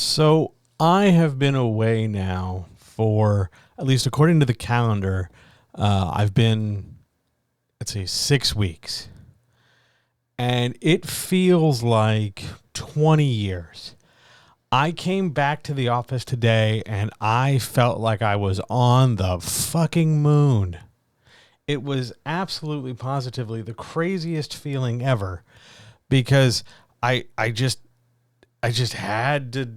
So I have been away now for, at least according to the calendar, I've been, let's see, 6 weeks. And it feels like 20 years. I came back to the office today and I felt like I was on the fucking moon. It was absolutely positively the craziest feeling ever because I just had to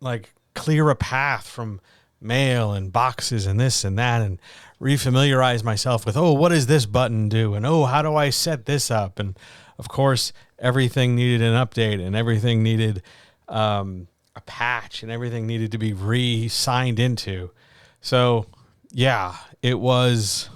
like clear a path from mail and boxes and this and that and refamiliarize myself with, oh, what does this button do? And oh, how do I set this up? And of course, everything needed an update and everything needed a patch and everything needed to be re-signed into. So yeah, it was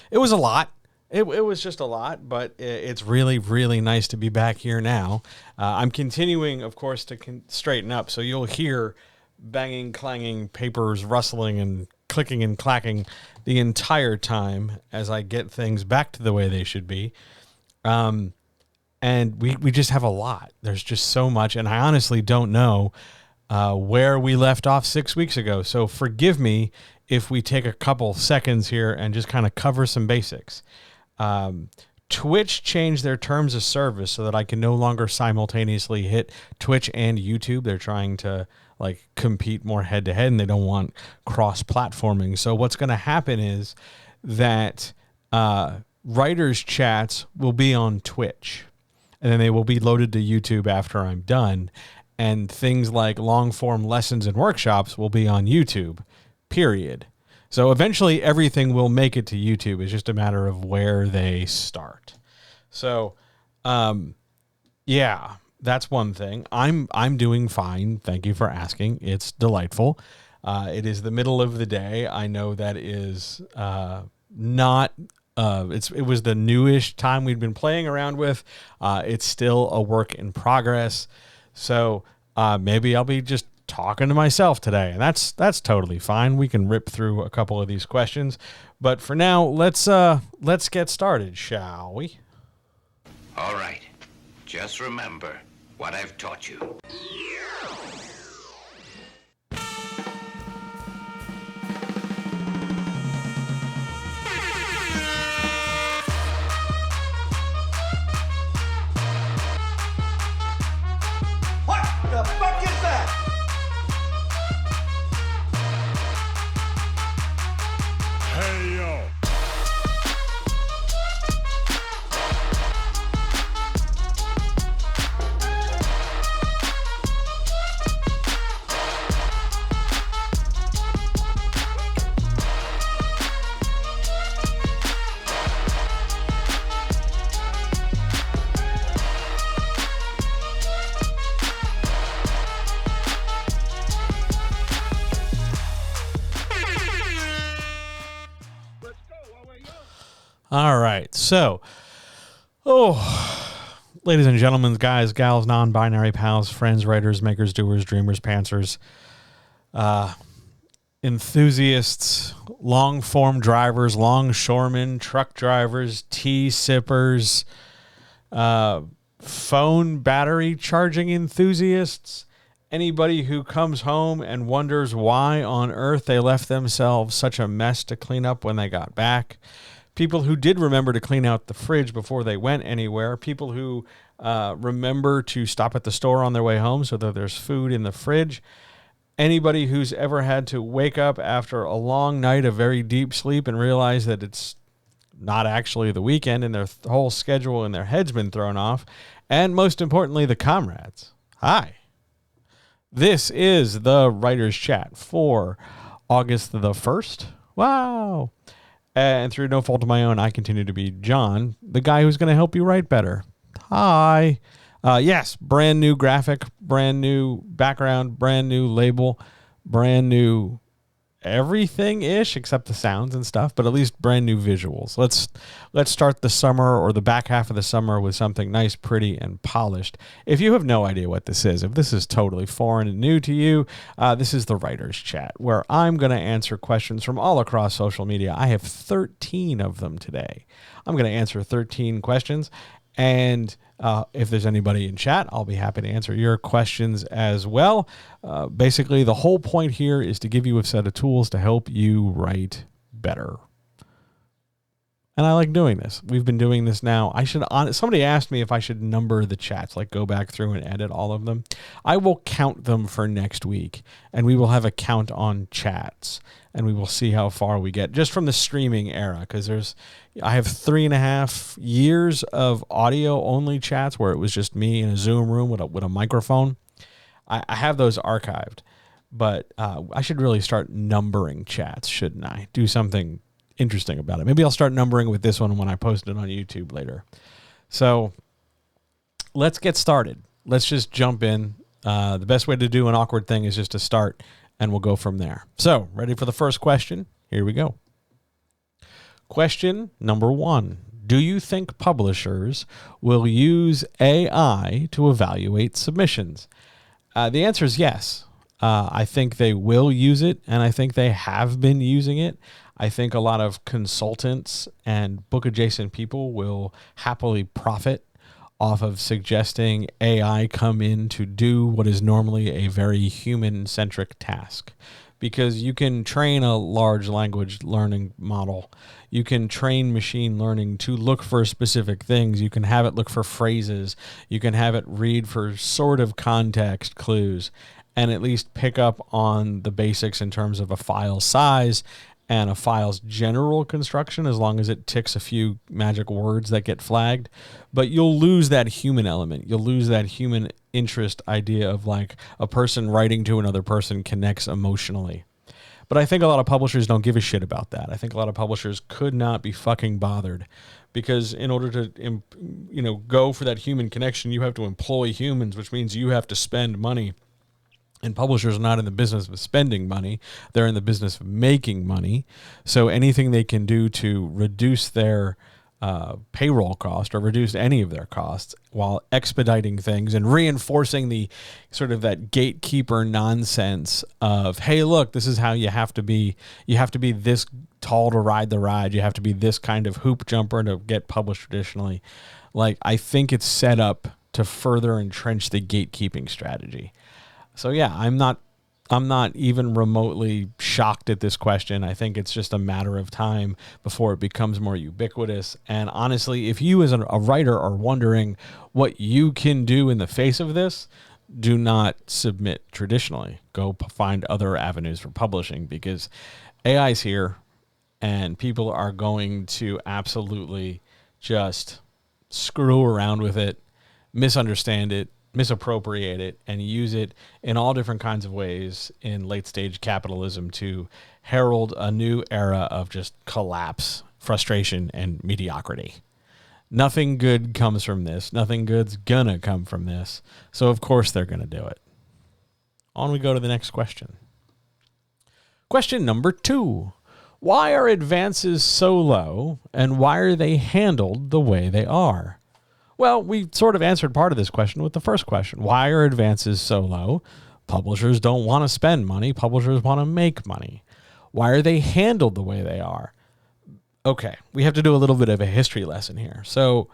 a lot. It was just a lot, but it's really, really nice to be back here now. I'm continuing, of course, to straighten up. So you'll hear banging, clanging, papers rustling, and clicking and clacking the entire time as I get things back to the way they should be. And we just have a lot. There's just so much, and I honestly don't know where we left off 6 weeks ago. So forgive me if we take a couple seconds here and just kind of cover some basics. Twitch changed their terms of service so that I can no longer simultaneously hit Twitch and YouTube. They're trying to like compete more head to head and they don't want cross-platforming. So what's going to happen is that writers' chats will be on Twitch and then they will be loaded to YouTube after I'm done. And things like long-form lessons and workshops will be on YouTube, period. So eventually everything will make it to YouTube. It's just a matter of where they start. So, yeah, that's one thing. I'm doing fine. Thank you for asking. It's delightful. It is the middle of the day. I know that is not. It was the newish time we'd been playing around with. It's still a work in progress. So maybe I'll be just talking to myself today, and that's totally fine. We can rip through a couple of these questions, but for now, let's get started, shall we? All right. Just remember what I've taught you. What the fuck is that? Hey, yo. All right, so, ladies and gentlemen, guys, gals, non-binary pals, friends, writers, makers, doers, dreamers, pantsers, enthusiasts, long-form drivers, longshoremen, truck drivers, tea sippers, phone battery charging enthusiasts, anybody who comes home and wonders why on earth they left themselves such a mess to clean up when they got back. People who did remember to clean out the fridge before they went anywhere. People who remember to stop at the store on their way home so that there's food in the fridge. Anybody who's ever had to wake up after a long night of very deep sleep and realize that it's not actually the weekend and their whole schedule in their head's been thrown off. And most importantly, the comrades. Hi. This is the Writer's Chat for August the 1st. Wow. And through no fault of my own, I continue to be John, the guy who's going to help you write better. Hi. Yes, brand new graphic, brand new background, brand new label, brand new everything-ish except the sounds and stuff, but at least brand new visuals. Let's start the summer or the back half of the summer with something nice, pretty, and polished. If you have no idea what this is, if this is totally foreign and new to you, this is the Writer's Chat, where I'm going to answer questions from all across social media. I have 13 of them today. I'm going to answer 13 questions, And if there's anybody in chat, I'll be happy to answer your questions as well. Basically, the whole point here is to give you a set of tools to help you write better. And I like doing this. We've been doing this now. Somebody asked me if I should number the chats, like go back through and edit all of them. I will count them for next week, and we will have a count on chats, and we will see how far we get just from the streaming era. Because I have 3.5 years of audio only chats where it was just me in a Zoom room with a microphone. I have those archived, but I should really start numbering chats, shouldn't I? Do something interesting about it. Maybe I'll start numbering with this one when I post it on YouTube later. So let's get started. Let's just jump in. The best way to do an awkward thing is just to start, and we'll go from there. So, ready for the first question? Here we go. Question number 1. Do you think publishers will use AI to evaluate submissions? The answer is yes. I think they will use it, and I think they have been using it. I think a lot of consultants and book-adjacent people will happily profit off of suggesting AI come in to do what is normally a very human-centric task. Because you can train a large language learning model. You can train machine learning to look for specific things. You can have it look for phrases. You can have it read for sort of context clues and at least pick up on the basics in terms of a file size and a file's general construction, as long as it ticks a few magic words that get flagged. But you'll lose that human element. You'll lose that human interest idea of like a person writing to another person connects emotionally. But I think a lot of publishers don't give a shit about that. I think a lot of publishers could not be fucking bothered, because in order to go for that human connection, you have to employ humans, which means you have to spend money. And publishers are not in the business of spending money. They're in the business of making money. So anything they can do to reduce their payroll cost or reduce any of their costs while expediting things and reinforcing the sort of that gatekeeper nonsense of, hey, look, this is how you have to be. You have to be this tall to ride the ride. You have to be this kind of hoop jumper to get published traditionally. Like, I think it's set up to further entrench the gatekeeping strategy. So yeah, I'm not even remotely shocked at this question. I think it's just a matter of time before it becomes more ubiquitous. And honestly, if you as a writer are wondering what you can do in the face of this, do not submit traditionally. Go find other avenues for publishing, because AI's here and people are going to absolutely just screw around with it, misunderstand it, misappropriate it, and use it in all different kinds of ways in late stage capitalism to herald a new era of just collapse, frustration, and mediocrity. Nothing good comes from this. Nothing good's gonna come from this. So of course they're gonna do it. On we go to the next question. Question number 2. Why are advances so low, and why are they handled the way they are? Well, we sort of answered part of this question with the first question. Why are advances so low? Publishers don't want to spend money. Publishers want to make money. Why are they handled the way they are? Okay, we have to do a little bit of a history lesson here. So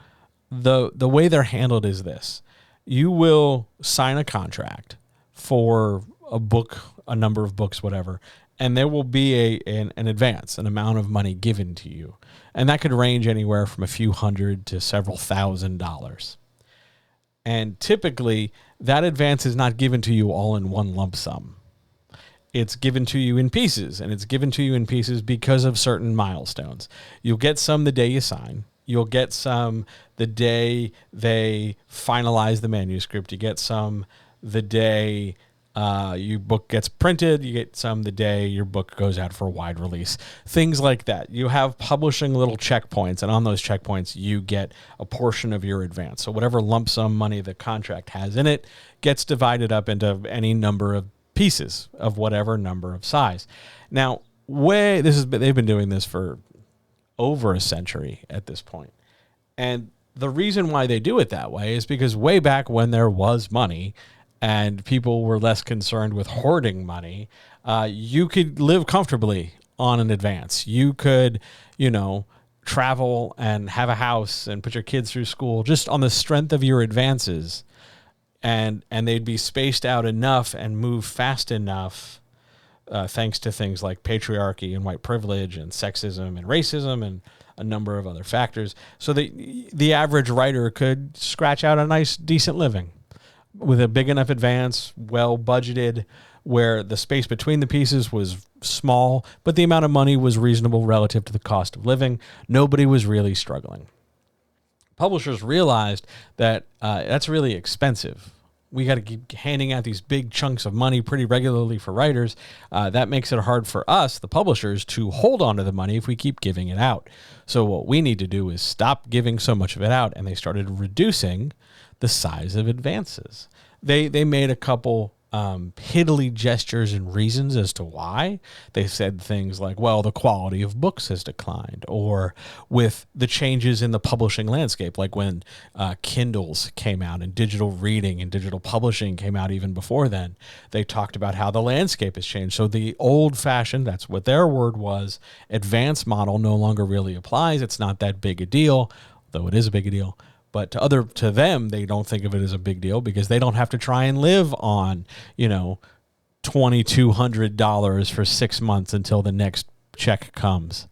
the way they're handled is this. You will sign a contract for a book, a number of books, whatever, and there will be an advance, an amount of money given to you. And that could range anywhere from a few hundred to several $1,000s. And typically, that advance is not given to you all in one lump sum. It's given to you in pieces, and it's given to you in pieces because of certain milestones. You'll get some the day you sign. You'll get some the day they finalize the manuscript. You get some the day your book gets printed. You get some the day your book goes out for a wide release. Things like that. You have publishing little checkpoints, and on those checkpoints, you get a portion of your advance. So whatever lump sum money the contract has in it gets divided up into any number of pieces of whatever number of size. Now, they've been doing this for over a century at this point. And the reason why they do it that way is because way back when there was money and people were less concerned with hoarding money, you could live comfortably on an advance. You could, travel and have a house and put your kids through school just on the strength of your advances, and they'd be spaced out enough and move fast enough, thanks to things like patriarchy and white privilege and sexism and racism and a number of other factors, so that the average writer could scratch out a nice, decent living with a big enough advance, well budgeted, where the space between the pieces was small, but the amount of money was reasonable relative to the cost of living. Nobody was really struggling. Publishers realized that that's really expensive. We got to keep handing out these big chunks of money pretty regularly for writers. That makes it hard for us, the publishers, to hold on to the money if we keep giving it out. So what we need to do is stop giving so much of it out, and they started reducing the size of advances. They made a couple piddly gestures and reasons as to why. They said things like, well, the quality of books has declined, or with the changes in the publishing landscape, like when Kindles came out and digital reading and digital publishing came out even before then, they talked about how the landscape has changed. So the old-fashioned, that's what their word was, advance model no longer really applies. It's not that big a deal, though it is a big deal. But to them, they don't think of it as a big deal because they don't have to try and live on, $2,200 for 6 months until the next check comes.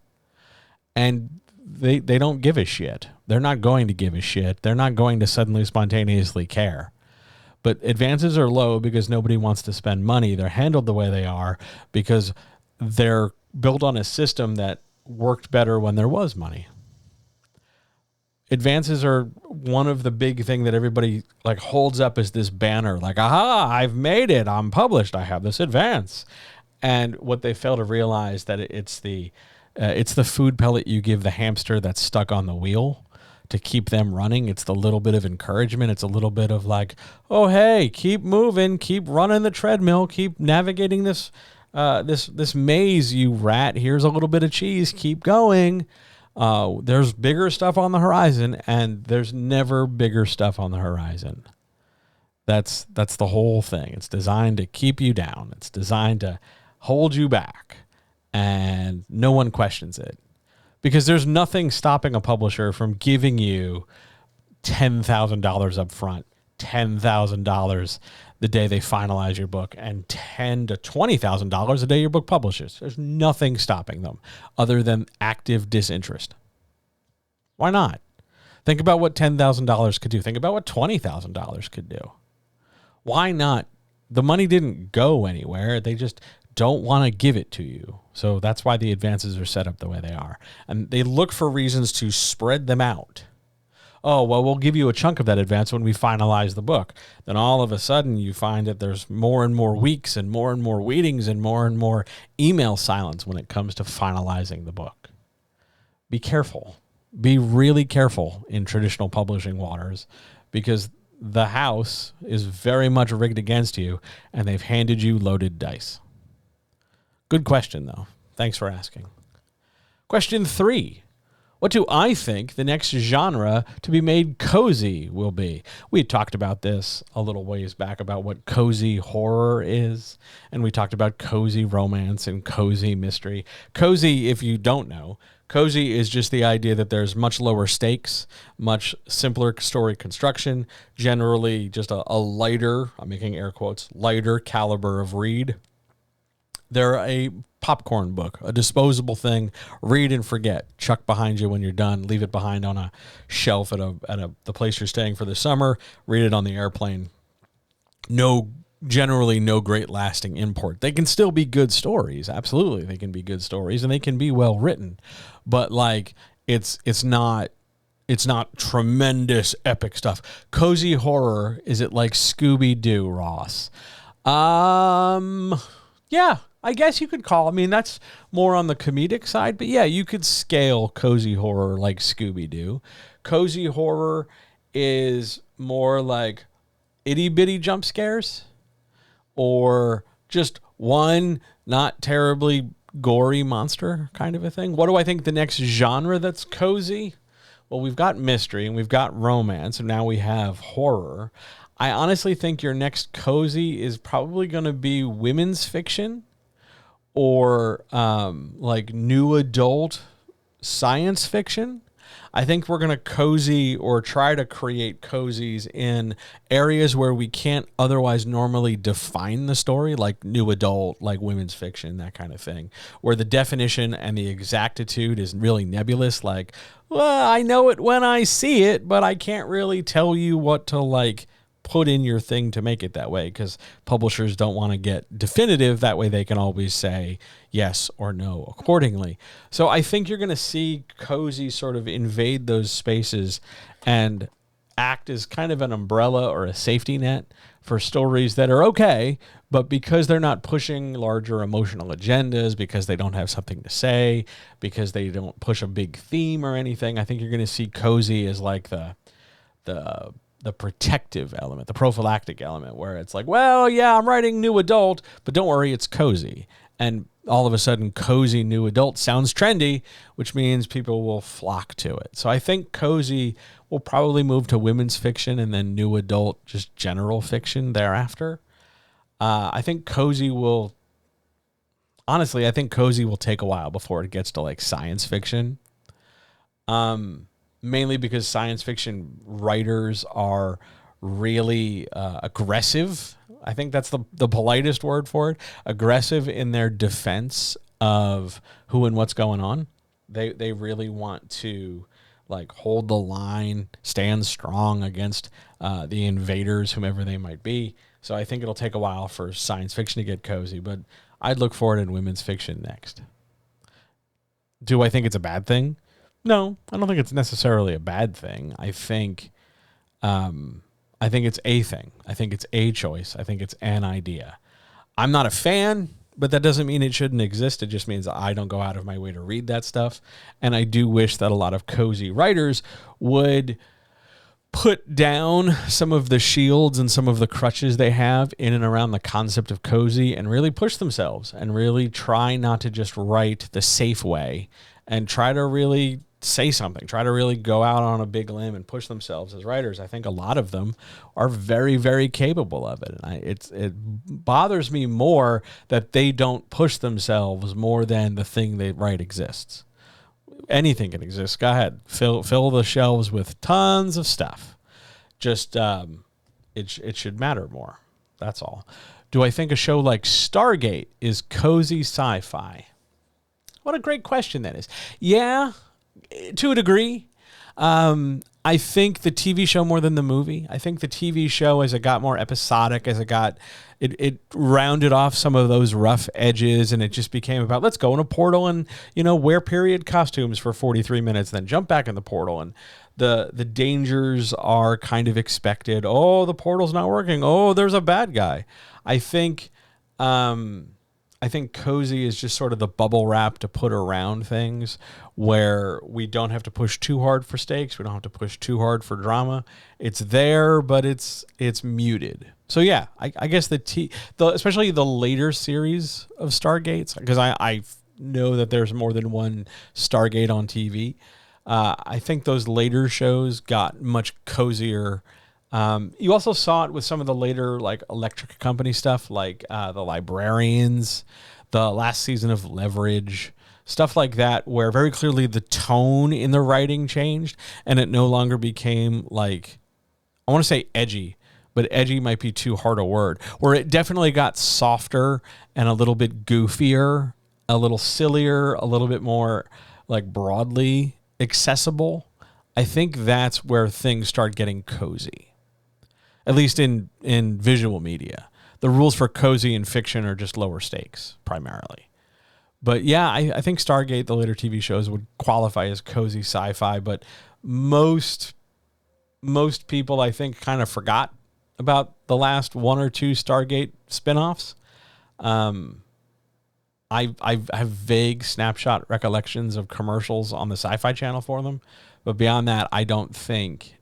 And they don't give a shit. They're not going to give a shit. They're not going to suddenly spontaneously care. But advances are low because nobody wants to spend money. They're handled the way they are because they're built on a system that worked better when there was money. Advances are one of the big thing that everybody holds up as this banner, aha, I've made it, I'm published, I have this advance. And what they fail to realize that it's the food pellet you give the hamster that's stuck on the wheel to keep them running. It's the little bit of encouragement. It's a little bit of oh, hey, keep moving, keep running the treadmill, keep navigating this maze, you rat. Here's a little bit of cheese, keep going. There's bigger stuff on the horizon, and there's never bigger stuff on the horizon. That's the whole thing. It's designed to keep you down. It's designed to hold you back, and no one questions it because there's nothing stopping a publisher from giving you $10,000 up front, $10,000 the day they finalize your book, and $10,000 to $20,000 the day your book publishes. There's nothing stopping them other than active disinterest. Why not? Think about what $10,000 could do. Think about what $20,000 could do. Why not? The money didn't go anywhere. They just don't want to give it to you. So that's why the advances are set up the way they are. And they look for reasons to spread them out. Oh, well, we'll give you a chunk of that advance when we finalize the book. Then all of a sudden you find that there's more and more weeks and more waiting and more email silence when it comes to finalizing the book. Be careful. Be really careful in traditional publishing waters because the house is very much rigged against you and they've handed you loaded dice. Good question, though. Thanks for asking. Question 3. What do I think the next genre to be made cozy will be? We had talked about this a little ways back about what cozy horror is, and we talked about cozy romance and cozy mystery. Cozy, if you don't know, cozy is just the idea that there's much lower stakes, much simpler story construction, generally just a lighter, I'm making air quotes, lighter caliber of read. They're a popcorn book, a disposable thing, read and forget, chuck behind you when you're done, leave it behind on a shelf at the place you're staying for the summer, read it on the airplane. Generally no great lasting import. They can still be good stories. Absolutely. They can be good stories and they can be well written, but it's not tremendous epic stuff. Cozy horror, is it like Scooby-Doo, Ross? Yeah, I guess you could call. That's more on the comedic side, but yeah, you could scale cozy horror like Scooby-Doo. Cozy horror is more like itty-bitty jump scares or just one not terribly gory monster kind of a thing. What do I think the next genre that's cozy? Well, we've got mystery and we've got romance, and now we have horror. I honestly think your next cozy is probably going to be women's fiction or new adult science fiction. I think we're going to cozy or try to create cozies in areas where we can't otherwise normally define the story, like new adult, like women's fiction, that kind of thing, where the definition and the exactitude is really nebulous. Like, well, I know it when I see it, but I can't really tell you what to like put in your thing to make it that way, because publishers don't want to get definitive. That way they can always say yes or no accordingly. So I think you're going to see cozy sort of invade those spaces and act as kind of an umbrella or a safety net for stories that are okay, but because they're not pushing larger emotional agendas, because they don't have something to say, because they don't push a big theme or anything, I think you're going to see cozy as like the protective element, the prophylactic element, where it's like, well, yeah, I'm writing new adult, but don't worry, it's cozy. And all of a sudden, cozy new adult sounds trendy, which means people will flock to it. So I think cozy will probably move to women's fiction and then new adult, just general fiction thereafter. I think cozy will take a while before it gets to like science fiction. Mainly because science fiction writers are really aggressive. I think that's the politest word for it. Aggressive in their defense of who and what's going on. They really want to like hold the line, stand strong against the invaders, whomever they might be. So I think it'll take a while for science fiction to get cozy, but I'd look for it in women's fiction next. Do I think it's a bad thing? No, I don't think it's necessarily a bad thing. I think it's a thing. I think it's a choice. I think it's an idea. I'm not a fan, but that doesn't mean it shouldn't exist. It just means I don't go out of my way to read that stuff. And I do wish that a lot of cozy writers would put down some of the shields and some of the crutches they have in and around the concept of cozy and really push themselves and really try not to just write the safe way and try to really say something, try to really go out on a big limb and push themselves as writers. I think a lot of them are very, very capable of it. And it bothers me more that they don't push themselves more than the thing they write exists. Anything can exist. Go ahead. Fill the shelves with tons of stuff. Just it should matter more. That's all. Do I think a show like Stargate is cozy sci-fi? What a great question that is. Yeah, to a degree. I think the TV show more than the movie. I think the TV show, as it got more episodic, as it rounded off some of those rough edges, and it just became about, let's go in a portal and, wear period costumes for 43 minutes, then jump back in the portal. And the dangers are kind of expected. Oh, the portal's not working. Oh, there's a bad guy. I think cozy is just sort of the bubble wrap to put around things where we don't have to push too hard for stakes. We don't have to push too hard for drama. It's there, but it's muted. So yeah, I guess especially the later series of Stargates, because I know that there's more than one Stargate on TV. I think those later shows got much cozier. You also saw it with some of the later like Electric Company stuff, like The Librarians, the last season of Leverage, stuff like that, where very clearly the tone in the writing changed and it no longer became like, I want to say edgy, but edgy might be too hard a word, where it definitely got softer and a little bit goofier, a little sillier, a little bit more like broadly accessible. I think that's where things start getting cozy. At least in visual media. The rules for cozy in fiction are just lower stakes, primarily. But yeah, I think Stargate, the later TV shows, would qualify as cozy sci-fi, but most people, I think, kind of forgot about the last one or two Stargate spinoffs. I have vague snapshot recollections of commercials on the Sci-Fi Channel for them, but beyond that, I don't think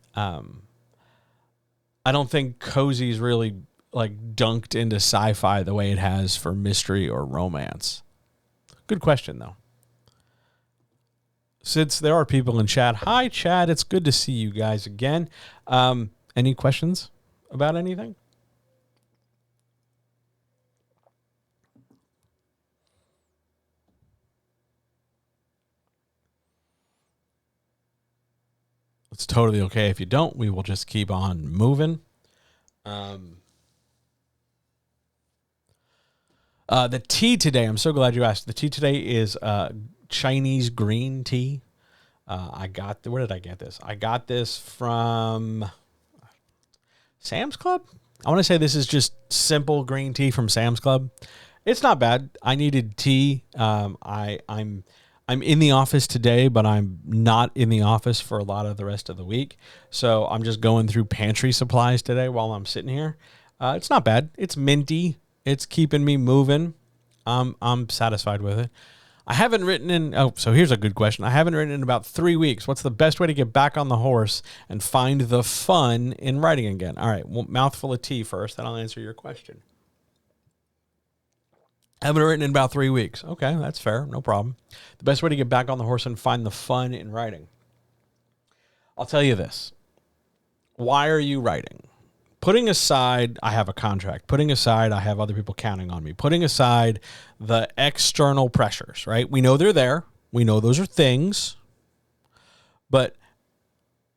cozy's really like dunked into sci-fi the way it has for mystery or romance. Good question, though. Since there are people in chat, hi, Chad. It's good to see you guys again. Any questions about anything? It's totally okay if you don't. We will just keep on moving. The tea today, I'm so glad you asked. The tea today is Chinese green tea. Where did I get this? I got this from Sam's Club. I want to say this is just simple green tea from Sam's Club. It's not bad. I needed tea. I'm in the office today, but I'm not in the office for a lot of the rest of the week. So I'm just going through pantry supplies today while I'm sitting here. It's not bad. It's minty. It's keeping me moving. I'm satisfied with it. I haven't written in. Oh, so here's a good question. I haven't written in about 3 weeks. What's the best way to get back on the horse and find the fun in writing again? All right, well, mouthful of tea first, then I'll answer your question. Haven't written in about 3 weeks. Okay, that's fair. No problem. The best way to get back on the horse and find the fun in writing. I'll tell you this. Why are you writing? Putting aside, I have a contract. Putting aside, I have other people counting on me. Putting aside the external pressures, right? We know they're there. We know those are things, but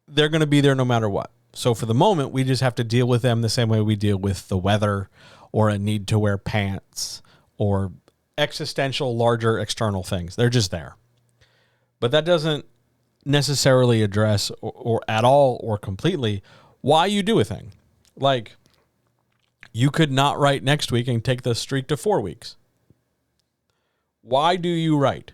they're going to be there no matter what. So for the moment, we just have to deal with them the same way we deal with the weather or a need to wear pants or existential, larger external things. They're just there. But that doesn't necessarily address or at all or completely why you do a thing. Like, you could not write next week and take the streak to 4 weeks. Why do you write?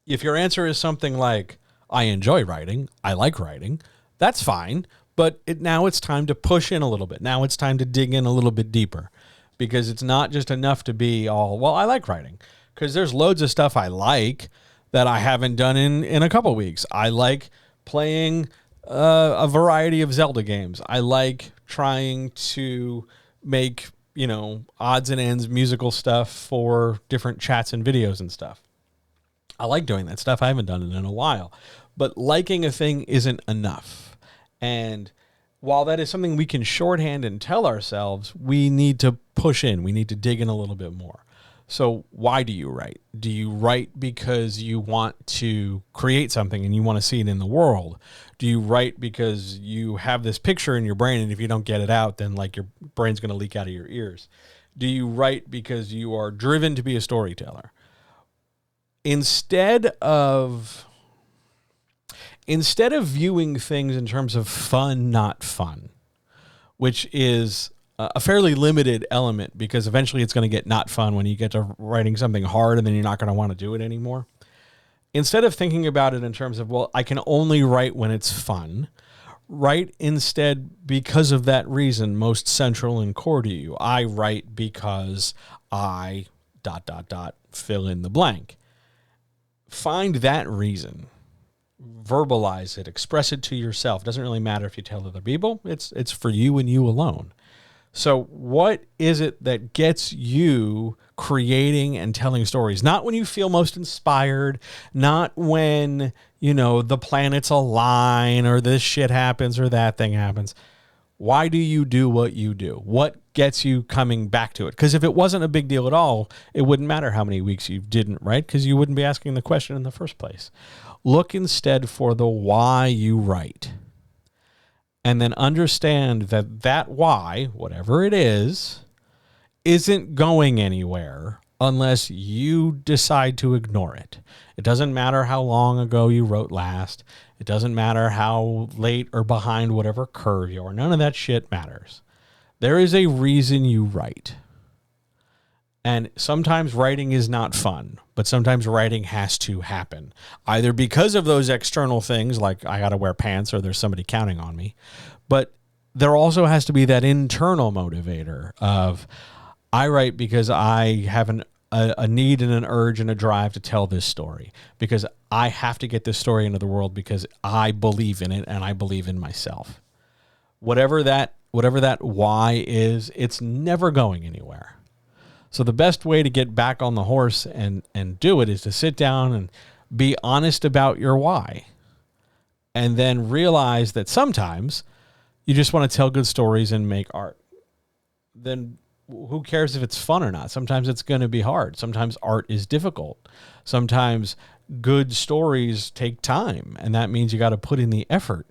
If your answer is something like, I enjoy writing, I like writing, that's fine. But now it's time to push in a little bit. Now it's time to dig in a little bit deeper. Because it's not just enough to be all, well, I like writing. Because there's loads of stuff I like that I haven't done in a couple weeks. I like playing a variety of Zelda games. I like trying to make, odds and ends musical stuff for different chats and videos and stuff. I like doing that stuff. I haven't done it in a while. But liking a thing isn't enough. And while that is something we can shorthand and tell ourselves, we need to push in. We need to dig in a little bit more. So why do you write? Do you write because you want to create something and you want to see it in the world? Do you write because you have this picture in your brain and if you don't get it out, then like your brain's going to leak out of your ears? Do you write because you are driven to be a storyteller? Instead of viewing things in terms of fun, not fun, which is a fairly limited element because eventually it's going to get not fun when you get to writing something hard and then you're not going to want to do it anymore. Instead of thinking about it in terms of, well, I can only write when it's fun, write instead because of that reason most central and core to you. I write because I ... fill in the blank. Find that reason. Verbalize it, express it to yourself. It doesn't really matter if you tell other people. It's for you and you alone. So what is it that gets you creating and telling stories? Not when you feel most inspired, not when, the planets align or this shit happens or that thing happens. Why do you do what you do? What gets you coming back to it? Because if it wasn't a big deal at all, it wouldn't matter how many weeks you didn't write because you wouldn't be asking the question in the first place. Look instead for the why you write. And then understand that why, whatever it is, isn't going anywhere unless you decide to ignore it. It doesn't matter how long ago you wrote last. It doesn't matter how late or behind whatever curve you are. None of that shit matters. There is a reason you write. And sometimes writing is not fun, but sometimes writing has to happen. Either because of those external things, like I got to wear pants or there's somebody counting on me, but there also has to be that internal motivator of I write because I have a need and an urge and a drive to tell this story, because I have to get this story into the world because I believe in it and I believe in myself. Whatever that why is, it's never going anywhere. So the best way to get back on the horse and do it is to sit down and be honest about your why. And then realize that sometimes you just want to tell good stories and make art. Then who cares if it's fun or not? Sometimes it's going to be hard. Sometimes art is difficult. Sometimes good stories take time, and that means you got to put in the effort.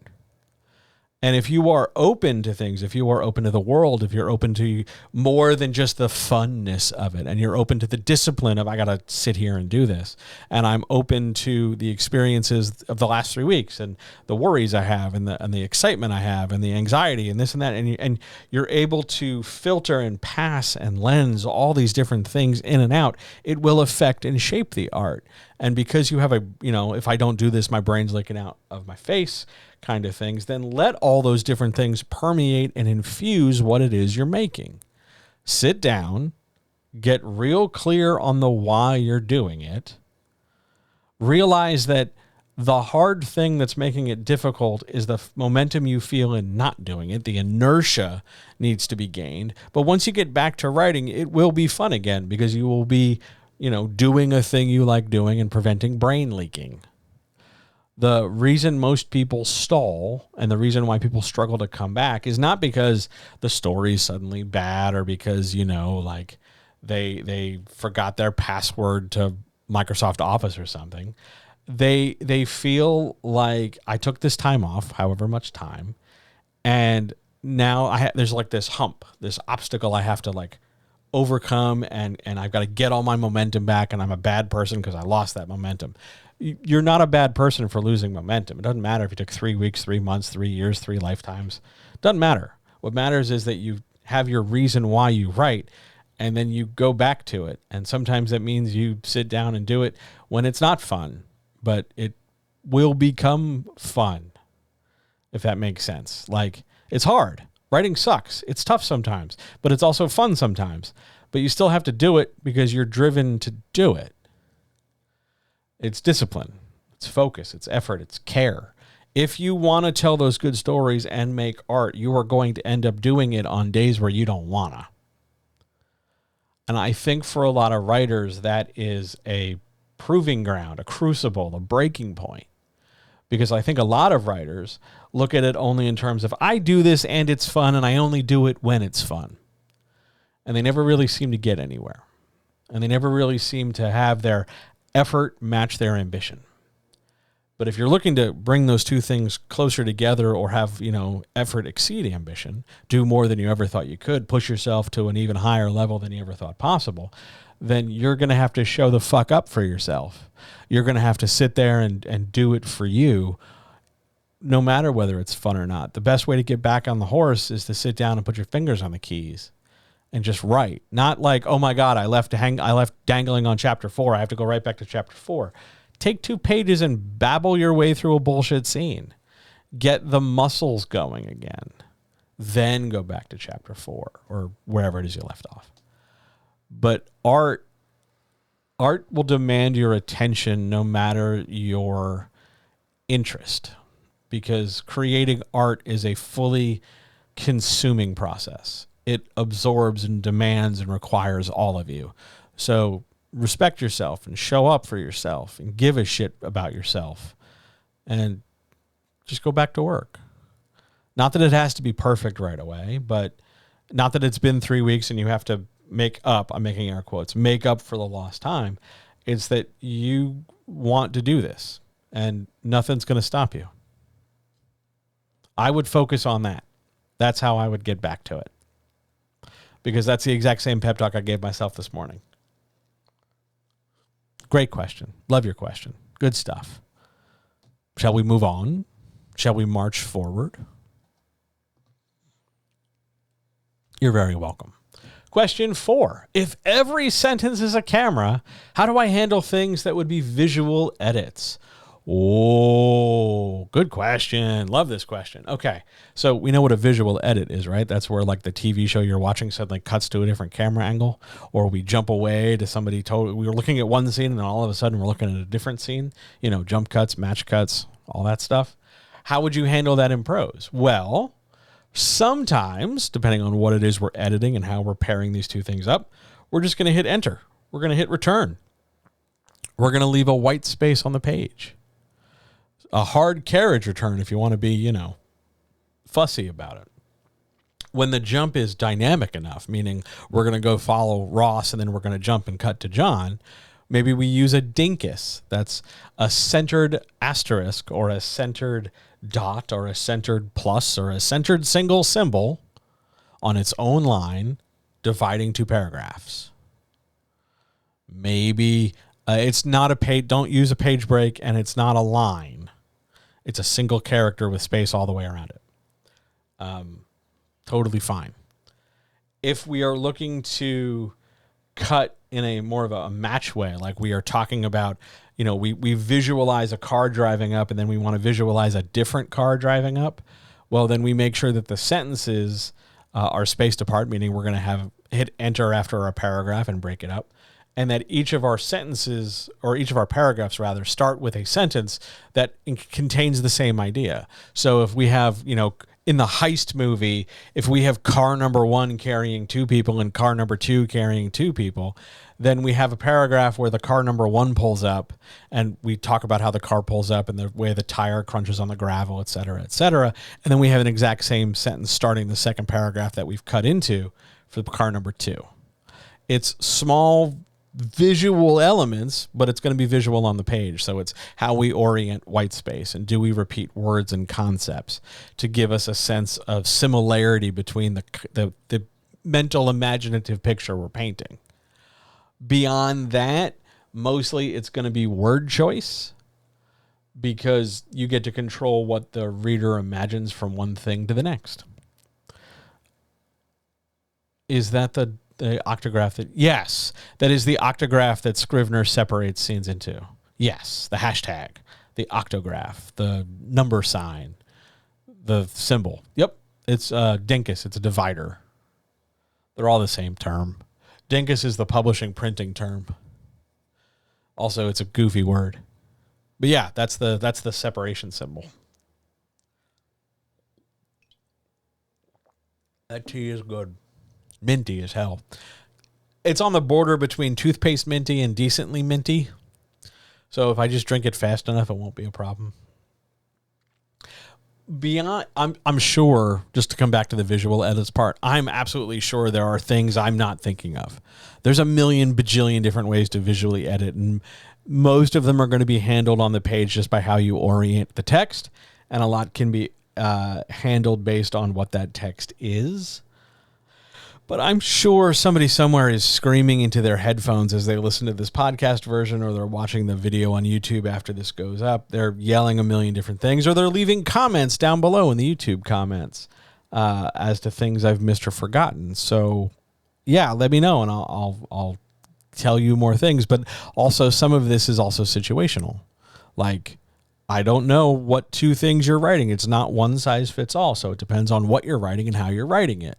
And if you are open to things, if you are open to the world, if you're open to more than just the funness of it, and you're open to the discipline of, I got to sit here and do this, and I'm open to the experiences of the last 3 weeks and the worries I have and the excitement I have and the anxiety and this and that, and you're able to filter and pass and lens all these different things in and out, it will affect and shape the art. And because you have if I don't do this, my brain's leaking out of my face kind of things, then let all those different things permeate and infuse what it is you're making. Sit down, get real clear on the why you're doing it. Realize that the hard thing that's making it difficult is the momentum you feel in not doing it. The inertia needs to be gained. But once you get back to writing, it will be fun again because you will be doing a thing you like doing and preventing brain leaking. The reason most people stall and the reason why people struggle to come back is not because the story's suddenly bad or because, they forgot their password to Microsoft Office or something. They feel like I took this time off, however much time, and now there's like this hump, this obstacle I have to overcome, and I've got to get all my momentum back, and I'm a bad person because I lost that momentum. You're not a bad person for losing momentum. It doesn't matter if you took 3 weeks, 3 months, 3 years, 3 lifetimes. It doesn't matter. What matters is that you have your reason why you write, and then you go back to it. And sometimes that means you sit down and do it when it's not fun, but it will become fun, if that makes sense. It's hard. Writing sucks. It's tough sometimes, but it's also fun sometimes. But you still have to do it because you're driven to do it. It's discipline, it's focus, it's effort, it's care. If you want to tell those good stories and make art, you are going to end up doing it on days where you don't want to. And I think for a lot of writers, that is a proving ground, a crucible, a breaking point. Because I think a lot of writers look at it only in terms of, I do this and it's fun, and I only do it when it's fun. And they never really seem to get anywhere. And they never really seem to have their effort match their ambition. But if you're looking to bring those two things closer together or have, effort exceed ambition, do more than you ever thought you could, push yourself to an even higher level than you ever thought possible, then you're going to have to show the fuck up for yourself. You're going to have to sit there and do it for you, no matter whether it's fun or not. The best way to get back on the horse is to sit down and put your fingers on the keys and just write. Not like, oh my God, I left dangling on chapter 4. I have to go right back to chapter 4. Take 2 pages and babble your way through a bullshit scene. Get the muscles going again. Then go back to chapter 4 or wherever it is you left off. But art will demand your attention no matter your interest, because creating art is a fully consuming process. It absorbs and demands and requires all of you. So respect yourself and show up for yourself and give a shit about yourself and just go back to work. Not that it has to be perfect right away, but not that it's been 3 weeks and you have to make up, I'm making air quotes, make up for the lost time. It's that you want to do this and nothing's going to stop you. I would focus on that. That's how I would get back to it. Because that's the exact same pep talk I gave myself this morning. Great question. Love your question. Good stuff. Shall we move on? Shall we march forward? You're very welcome. Question 4. If every sentence is a camera, how do I handle things that would be visual edits? Oh, good question. Love this question. Okay, so we know what a visual edit is, right? That's where the TV show you're watching suddenly cuts to a different camera angle, or we jump away to somebody we were looking at one scene and then all of a sudden we're looking at a different scene, jump cuts, match cuts, all that stuff. How would you handle that in prose? Well, sometimes, depending on what it is we're editing and how we're pairing these two things up, we're just going to hit enter. We're going to hit return. We're going to leave a white space on the page. A hard carriage return if you want to be, fussy about it. When the jump is dynamic enough, meaning we're going to go follow Ross and then we're going to jump and cut to John, Maybe we use a dinkus. That's a centered asterisk or a centered dot or a centered plus or a centered single symbol on its own line, dividing two paragraphs. Maybe it's not a page. Don't use a page break, and it's not a line. It's a single character with space all the way around it. Totally fine. If we are looking to cut in a more of a match way, like we are talking about, we visualize a car driving up and then we want to visualize a different car driving up. Well, then we make sure that the sentences are spaced apart, meaning we're going to hit enter after a paragraph and break it up. And that each of our sentences, or each of our paragraphs rather, start with a sentence that contains the same idea. So if we have, in the heist movie, if we have car number 1 carrying 2 people and car number 2 carrying 2 people, then we have a paragraph where the car number 1 pulls up and we talk about how the car pulls up and the way the tire crunches on the gravel, et cetera, et cetera. And then we have an exact same sentence starting the second paragraph that we've cut into for the car number 2. It's small visual elements, but it's going to be visual on the page. So it's how we orient white space, and do we repeat words and concepts to give us a sense of similarity between the mental imaginative picture we're painting. Beyond that, mostly it's going to be word choice, because you get to control what the reader imagines from one thing to the next. Is that the octograph yes, that is the octograph that Scrivener separates scenes into. Yes, the hashtag, the octograph, the number sign, the symbol. Yep, it's dinkus. It's a divider. They're all the same term. Dinkus is the publishing printing term. Also, it's a goofy word. But yeah, that's the separation symbol. That tea is good. Minty as hell. It's on the border between toothpaste minty and decently minty. So if I just drink it fast enough, it won't be a problem. Beyond, I'm sure, just to come back to the visual edits part, I'm absolutely sure there are things I'm not thinking of. There's a million bajillion different ways to visually edit, and most of them are going to be handled on the page just by how you orient the text, and a lot can be handled based on what that text is. But I'm sure somebody somewhere is screaming into their headphones as they listen to this podcast version, or they're watching the video on YouTube after this goes up. They're yelling a million different things, or they're leaving comments down below in the YouTube comments as to things I've missed or forgotten. So, yeah, let me know, and I'll tell you more things. But also, some of this is also situational. Like, I don't know what 2 things you're writing. It's not one size fits all. So it depends on what you're writing and how you're writing it.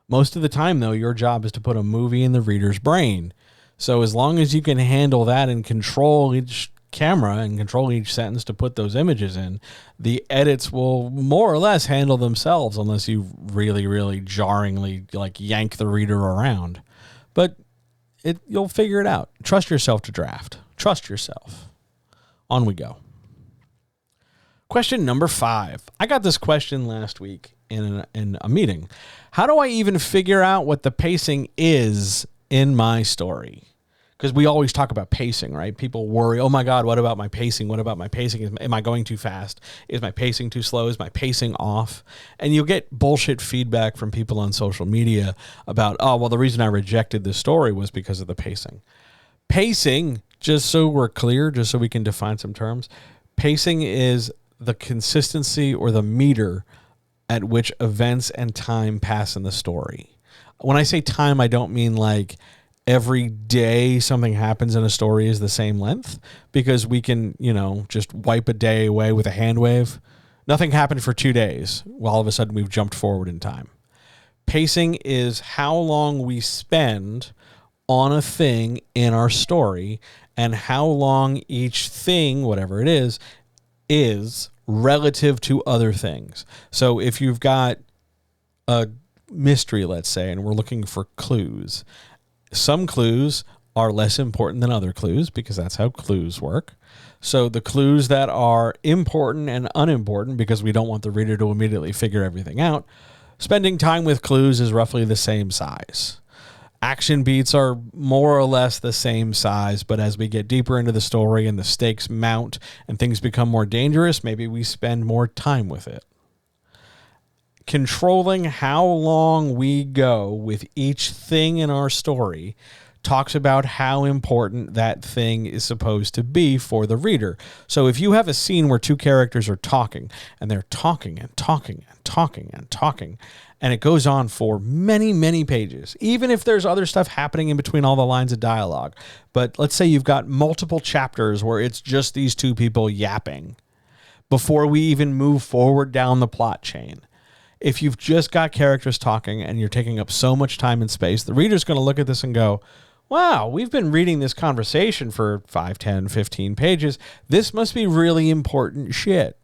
Most of the time, though, your job is to put a movie in the reader's brain. So as long as you can handle that and control each camera and control each sentence to put those images in, the edits will more or less handle themselves, unless you really, really jarringly yank the reader around. But you'll figure it out. Trust yourself to draft. Trust yourself. On we go. Question number 5. I got this question last week in a meeting. How do I even figure out what the pacing is in my story? Because we always talk about pacing, right? People worry, oh my God, what about my pacing? What about my pacing? Am I going too fast? Is my pacing too slow? Is my pacing off? And you'll get bullshit feedback from people on social media about, oh, well, the reason I rejected this story was because of the pacing. Pacing, just so we're clear, just so we can define some terms, pacing is the consistency or the meter at which events and time pass in the story. When I say time, I don't mean like every day something happens in a story is the same length, because we can, just wipe a day away with a hand wave. Nothing happened for 2 days. Well, all of a sudden we've jumped forward in time. Pacing is how long we spend on a thing in our story, and how long each thing, whatever it is relative to other things. So if you've got a mystery, let's say, and we're looking for clues, some clues are less important than other clues, because that's how clues work. So the clues that are important and unimportant, because we don't want the reader to immediately figure everything out, spending time with clues is roughly the same size. Action beats are more or less the same size, but as we get deeper into the story and the stakes mount and things become more dangerous, maybe we spend more time with it. Controlling how long we go with each thing in our story talks about how important that thing is supposed to be for the reader. So if you have a scene where two characters are talking, and they're talking and talking and talking and talking, and it goes on for many, many pages, even if there's other stuff happening in between all the lines of dialogue, but let's say you've got multiple chapters where it's just these two people yapping before we even move forward down the plot chain. If you've just got characters talking and you're taking up so much time and space, the reader's going to look at this and go, wow, we've been reading this conversation for 5, 10, 15 pages. This must be really important shit,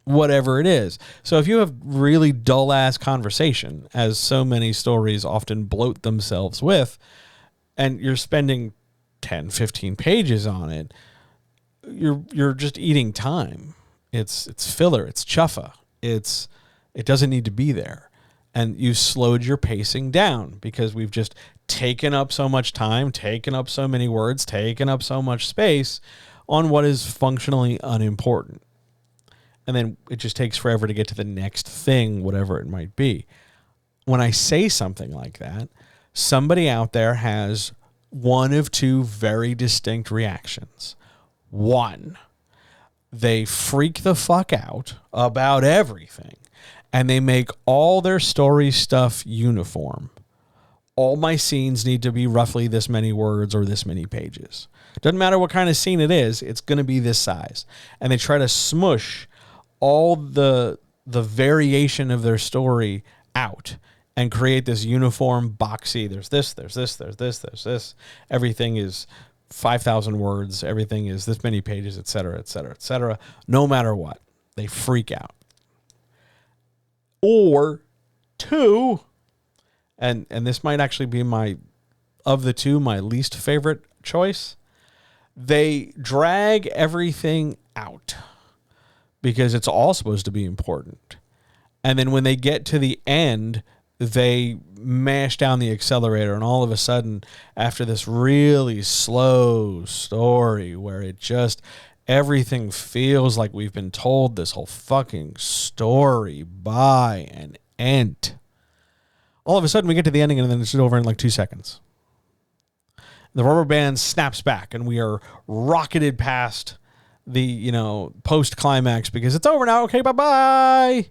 whatever it is. So if you have really dull-ass conversation, as so many stories often bloat themselves with, and you're spending 10, 15 pages on it, you're just eating time. It's filler. It's chuffa. It doesn't need to be there. And you slowed your pacing down because we've just taken up so much time, taken up so many words, taken up so much space on what is functionally unimportant. And then it just takes forever to get to the next thing, whatever it might be. When I say something like that, somebody out there has one of two very distinct reactions. One, they freak the fuck out about everything, and they make all their story stuff uniform. All my scenes need to be roughly this many words or this many pages. Doesn't matter what kind of scene it is, it's going to be this size. And they try to smush all the variation of their story out and create this uniform, boxy, there's this. Everything is 5,000 words. Everything is this many pages, et cetera, et cetera, et cetera. No matter what, they freak out. Or two, and this might actually be my least favorite choice. They drag everything out because it's all supposed to be important. And then when they get to the end, they mash down the accelerator, and all of a sudden, after this really slow story where it just, everything feels like we've been told this whole fucking story by an ent. All of a sudden, we get to the ending, and then it's over in like 2 seconds. The rubber band snaps back, and we are rocketed past the, post-climax because it's over now. Okay, bye-bye.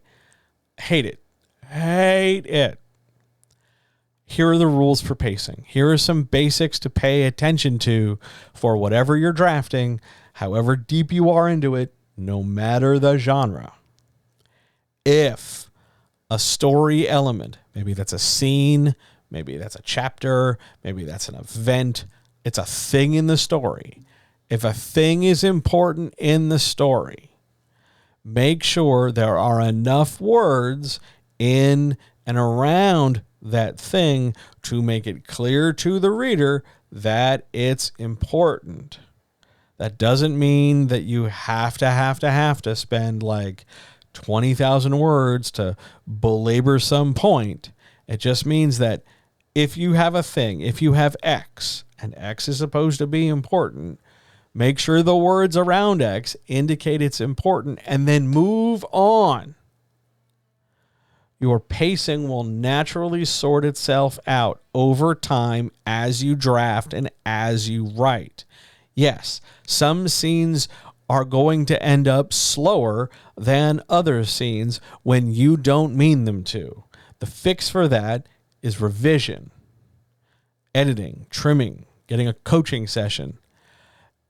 Hate it. Hate it. Here are the rules for pacing. Here are some basics to pay attention to for whatever you're drafting, however deep you are into it, no matter the genre. If a story element, maybe that's a scene, maybe that's a chapter, maybe that's an event, it's a thing in the story. If a thing is important in the story, make sure there are enough words in and around that thing to make it clear to the reader that it's important. That doesn't mean that you have to spend like 20,000 words to belabor some point. It just means that if you have a thing, if you have X, and X is supposed to be important, make sure the words around X indicate it's important, and then move on. Your pacing will naturally sort itself out over time as you draft and as you write. Yes, some scenes are going to end up slower than other scenes when you don't mean them to. The fix for that is revision, editing, trimming, getting a coaching session.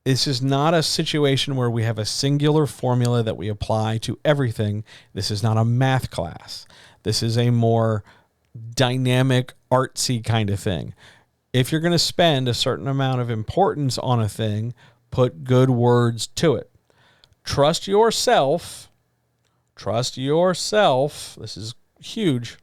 This is not a situation where we have a singular formula that we apply to everything. This is not a math class. This is a more dynamic, artsy kind of thing. If you're going to spend a certain amount of importance on a thing, put good words to it. Trust yourself. This is huge.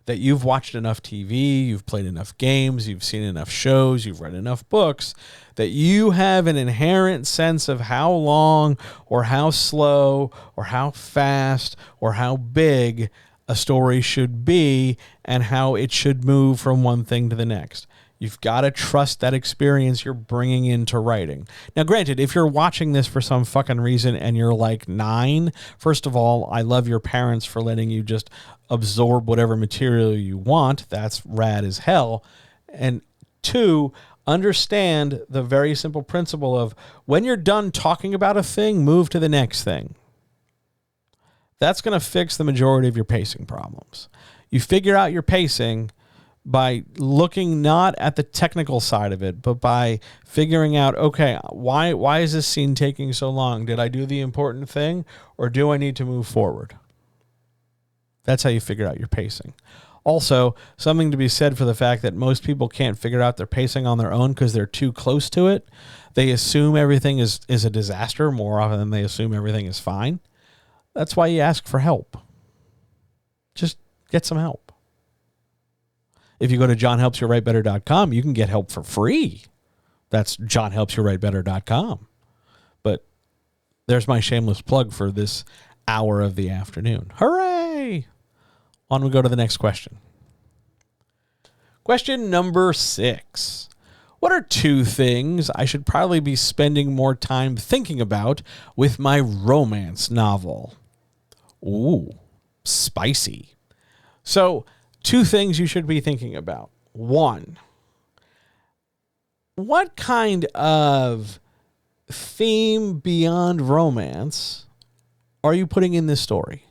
That you've watched enough TV, you've played enough games, you've seen enough shows, you've read enough books, that you have an inherent sense of how long or how slow or how fast or how big a a story should be and how it should move from one thing to the next. You've got to trust that experience you're bringing into writing. Now, granted, if you're watching this for some fucking reason and you're like 9, first of all, I love your parents for letting you just absorb whatever material you want. That's rad as hell. And 2, understand the very simple principle of when you're done talking about a thing, move to the next thing. That's going to fix the majority of your pacing problems. You figure out your pacing by looking not at the technical side of it, but by figuring out, okay, why is this scene taking so long? Did I do the important thing, or do I need to move forward? That's how you figure out your pacing. Also, something to be said for the fact that most people can't figure out their pacing on their own because they're too close to it. They assume everything is a disaster more often than they assume everything is fine. That's why you ask for help. Just get some help. If you go to johnhelpsyouwritebetter.com, you can get help for free. That's johnhelpsyouwritebetter.com. But there's my shameless plug for this hour of the afternoon. Hooray! On we go to the next question. Question number 6. What are 2 things I should probably be spending more time thinking about with my romance novel? Ooh, spicy. So, 2 things you should be thinking about. 1, what kind of theme beyond romance are you putting in this story?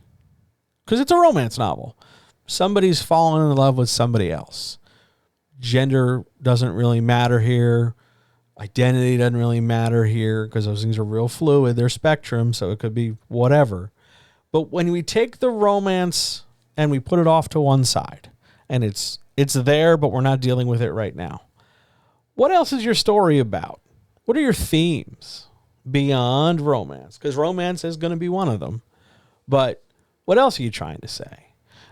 Because it's a romance novel. Somebody's fallen in love with somebody else. Gender doesn't really matter here. Identity doesn't really matter here because those things are real fluid. They're spectrum, so it could be whatever. But when we take the romance and we put it off to one side, and it's there, but we're not dealing with it right now. What else is your story about? What are your themes beyond romance? Because romance is going to be one of them. But what else are you trying to say?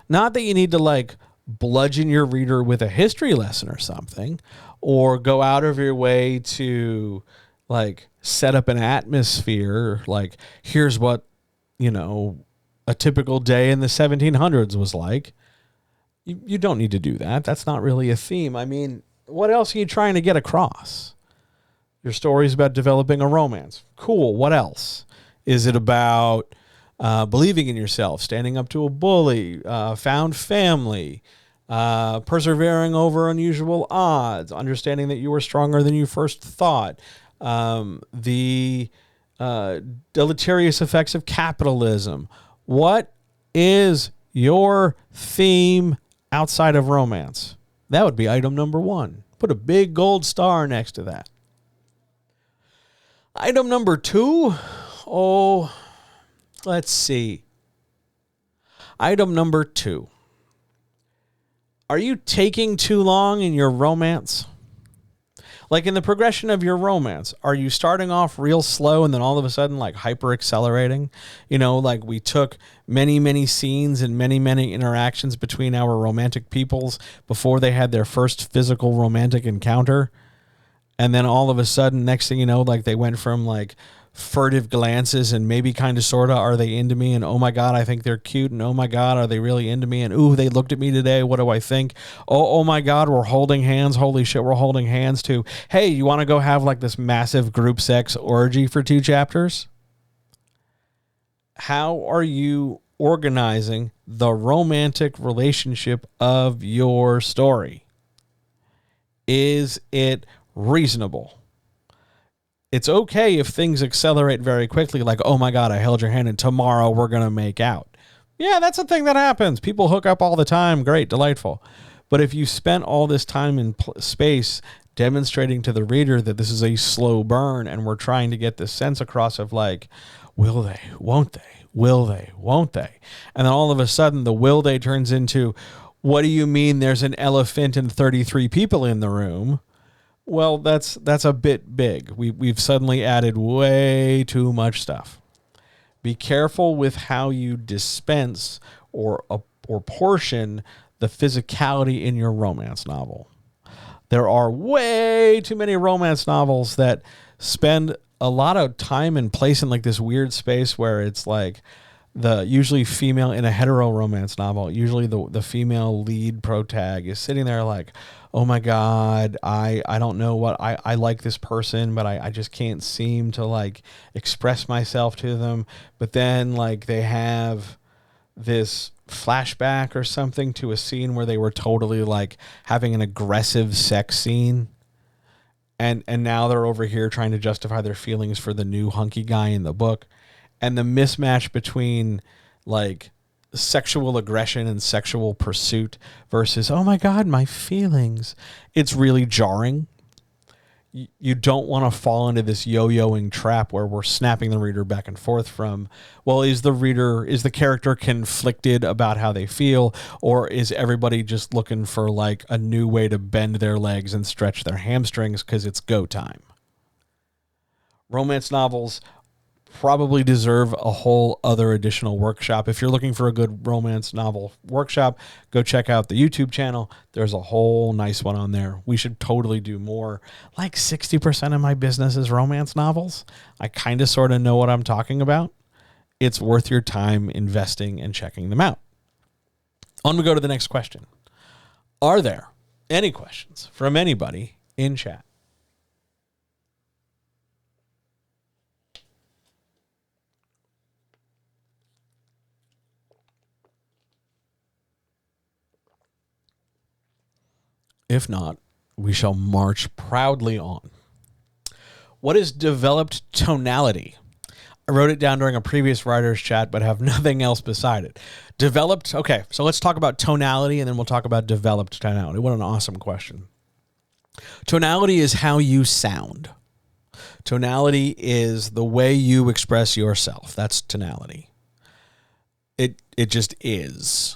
Not that you need to like bludgeon your reader with a history lesson or something, or go out of your way to like set up an atmosphere. Like, here's what, a typical day in the 1700s was like. You don't need to do that. That's not really a theme. I mean, what else are you trying to get across? Your story's about developing a romance. Cool. What else? Is it about believing in yourself, standing up to a bully, found family, persevering over unusual odds, understanding that you were stronger than you first thought, the deleterious effects of capitalism? What is your theme outside of romance? That would be item number 1. Put a big gold star next to that. Item number 2. Oh, let's see. Item number 2. Are you taking too long in your romance? Like in the progression of your romance, are you starting off real slow and then all of a sudden like hyper accelerating? Like we took many, many scenes and many, many interactions between our romantic peoples before they had their first physical romantic encounter. And then all of a sudden, next thing you know, like they went from like furtive glances and maybe kind of sort of, are they into me? And oh my God, I think they're cute. And oh my God, are they really into me? And ooh, they looked at me today. What do I think? Oh my God, we're holding hands. Holy shit, we're holding hands too. Hey, you want to go have like this massive group sex orgy for 2 chapters? How are you organizing the romantic relationship of your story? Is it reasonable? It's okay if things accelerate very quickly, like, oh my God, I held your hand and tomorrow we're going to make out. Yeah, that's a thing that happens. People hook up all the time. Great, delightful. But if you spent all this time in space demonstrating to the reader that this is a slow burn and we're trying to get this sense across of like, will they, won't they, will they, won't they? And then all of a sudden the will they turns into, what do you mean there's an elephant and 33 people in the room? Well, that's a bit big. We've suddenly added way too much stuff. Be careful with how you dispense or portion the physicality in your romance novel. There are way too many romance novels that spend a lot of time and place in like this weird space where it's like, the usually female in a hetero romance novel, usually the female lead protag is sitting there like, oh my God, I don't know what I like this person, but I just can't seem to like express myself to them. But then like they have this flashback or something to a scene where they were totally like having an aggressive sex scene. And now they're over here trying to justify their feelings for the new hunky guy in the book. And the mismatch between like sexual aggression and sexual pursuit versus, oh my God, my feelings. It's really jarring. You don't want to fall into this yo-yoing trap where we're snapping the reader back and forth from, well, is the character conflicted about how they feel, or is everybody just looking for like a new way to bend their legs and stretch their hamstrings because it's go time? Romance novels probably deserve a whole other additional workshop. If you're looking for a good romance novel workshop, go check out the YouTube channel. There's a whole nice one on there. We should totally do more. Like 60% of my business is romance novels. I kind of sort of know what I'm talking about. It's worth your time investing and checking them out. On we go to the next question. Are there any questions from anybody in chat? If not, we shall march proudly on. What is developed tonality? I wrote it down during a previous writer's chat, but have nothing else beside it. Developed, okay, so let's talk about tonality, and then we'll talk about developed tonality. What an awesome question. Tonality is how you sound. Tonality is the way you express yourself. That's tonality. It just is.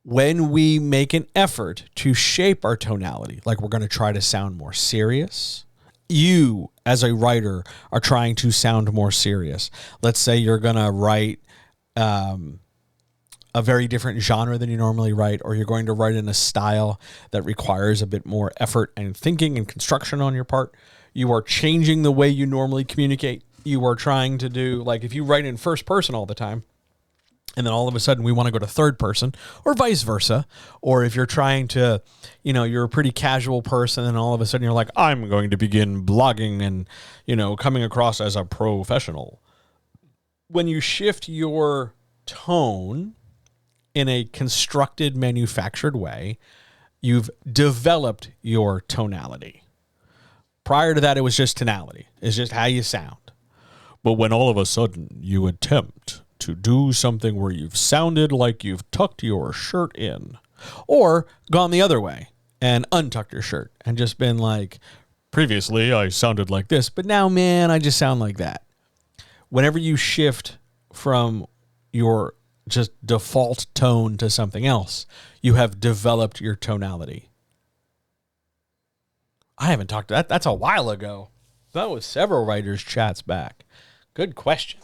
When we make an effort to shape our tonality, like we're going to try to sound more serious, you as a writer are trying to sound more serious. Let's say you're going to write a very different genre than you normally write, or you're going to write in a style that requires a bit more effort and thinking and construction on your part. You are changing the way you normally communicate. You are trying to do, like if you write in first person all the time, and then all of a sudden we want to go to third person, or vice versa. Or if you're trying to, you're a pretty casual person and all of a sudden you're like, I'm going to begin blogging and, coming across as a professional. When you shift your tone in a constructed, manufactured way, you've developed your tonality. Prior to that, it was just tonality. It's just how you sound. But when all of a sudden you attempt to do something where you've sounded like you've tucked your shirt in, or gone the other way and untucked your shirt and just been like, previously I sounded like this, but now, man, I just sound like that. Whenever you shift from your just default tone to something else, you have developed your tonality. I haven't talked to that. That's a while ago. That was several writers' chats back. Good question.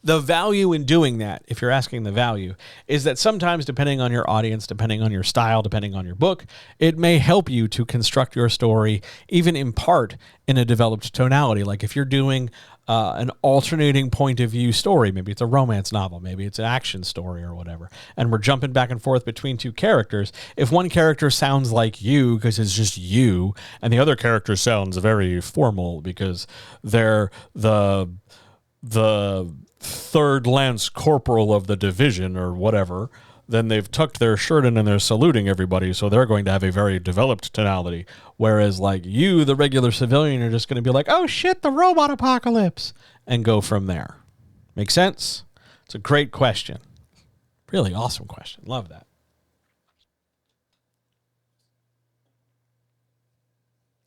The value in doing that, if you're asking the value, is that sometimes, depending on your audience, depending on your style, depending on your book, it may help you to construct your story, even in part, in a developed tonality. Like if you're doing an alternating point of view story, maybe it's a romance novel, maybe it's an action story or whatever, and we're jumping back and forth between two characters. If one character sounds like you because it's just you, and the other character sounds very formal because they're the third lance corporal of the division or whatever, then they've tucked their shirt in and they're saluting everybody, so they're going to have a very developed tonality. Whereas like you, the regular civilian, are just going to be like, oh shit, the robot apocalypse, and go from there. Make sense? It's a great question. Really awesome question. Love that.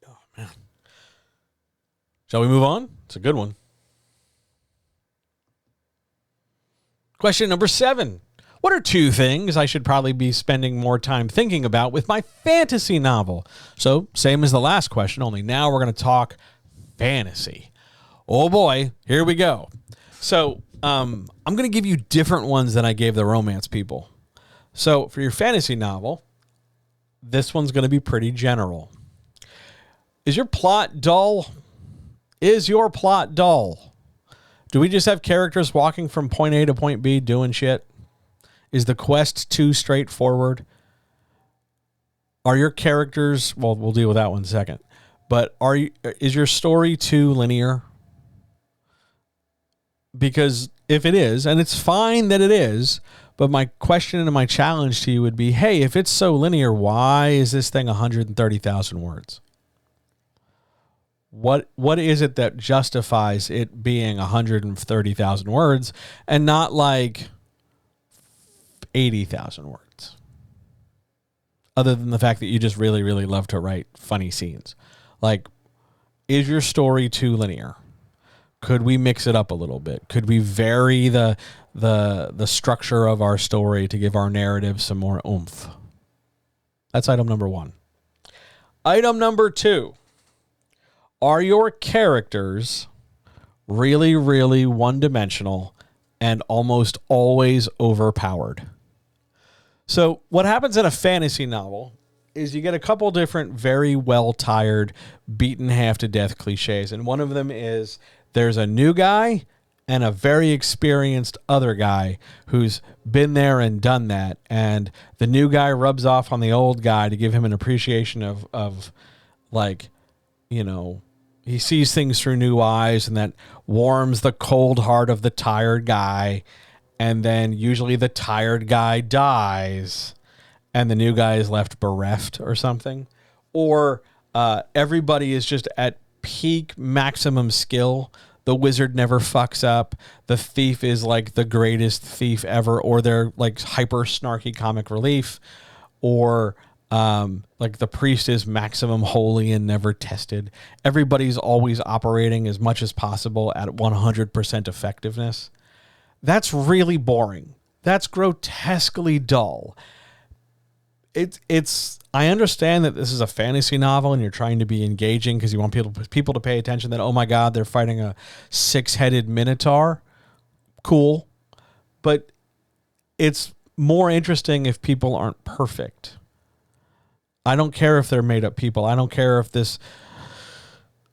Oh man. Shall we move on? It's a good one. Question number 7. What are 2 things I should probably be spending more time thinking about with my fantasy novel? So, same as the last question, only now we're going to talk fantasy. Oh boy, here we go. So, I'm going to give you different ones than I gave the romance people. So, for your fantasy novel, this one's going to be pretty general. Is your plot dull? Is your plot dull? Do we just have characters walking from point A to point B doing shit? Is the quest too straightforward? Are your characters, well, we'll deal with that one in a second, but is your story too linear? Because if it is, and it's fine that it is, but my question and my challenge to you would be, hey, if it's so linear, why is this thing 130,000 words? What is it that justifies it being 130,000 words and not like 80,000 words? Other than the fact that you just really, really love to write funny scenes. Like, is your story too linear? Could we mix it up a little bit? Could we vary the structure of our story to give our narrative some more oomph? That's item number 1. Item number 2. Are your characters really, really one-dimensional and almost always overpowered? So what happens in a fantasy novel is you get a couple different very well-tired, beaten half-to-death cliches. And one of them is there's a new guy and a very experienced other guy who's been there and done that. And the new guy rubs off on the old guy to give him an appreciation of like, you know, he sees things through new eyes, and that warms the cold heart of the tired guy. And then usually the tired guy dies and the new guy is left bereft or something. Or everybody is just at peak maximum skill. The wizard never fucks up. The thief is like the greatest thief ever, or they're like hyper snarky comic relief, or like the priest is maximum holy and never tested. Everybody's always operating as much as possible at 100% effectiveness. That's really boring. That's grotesquely dull. I understand that this is a fantasy novel and you're trying to be engaging because you want people to pay attention that, oh my God, they're fighting a 6-headed minotaur. Cool. But it's more interesting if people aren't perfect. I don't care if they're made up people. I don't care if this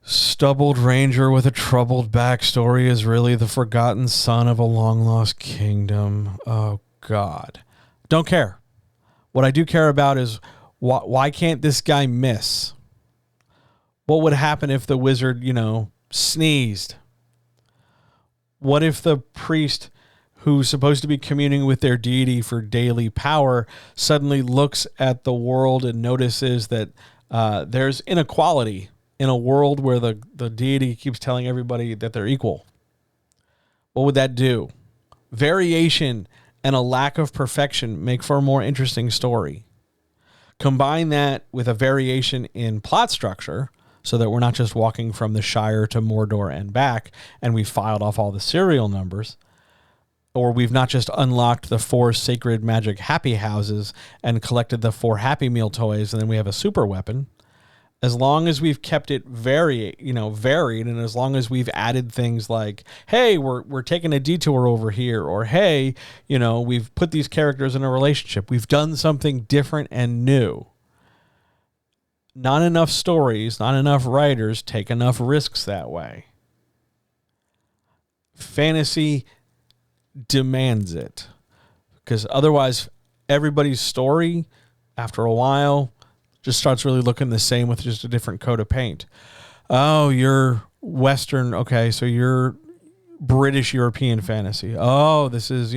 stubbled ranger with a troubled backstory is really the forgotten son of a long-lost kingdom. Oh, God. Don't care. What I do care about is why can't this guy miss? What would happen if the wizard, sneezed? What if the priest who's supposed to be communing with their deity for daily power suddenly looks at the world and notices that there's inequality in a world where the deity keeps telling everybody that they're equal? What would that do? Variation and a lack of perfection make for a more interesting story. Combine that with a variation in plot structure so that we're not just walking from the Shire to Mordor and back and we filed off all the serial numbers, or we've not just unlocked the 4 sacred magic happy houses and collected the 4 Happy Meal toys and then we have a super weapon. As long as we've kept it varied, and as long as we've added things like, hey, we're taking a detour over here, or hey, we've put these characters in a relationship. We've done something different and new. Not enough stories, not enough writers take enough risks that way. Fantasy demands it, because otherwise everybody's story, after a while, just starts really looking the same with just a different coat of paint. Oh, you're Western. Okay, so you're British European fantasy. Oh, this is,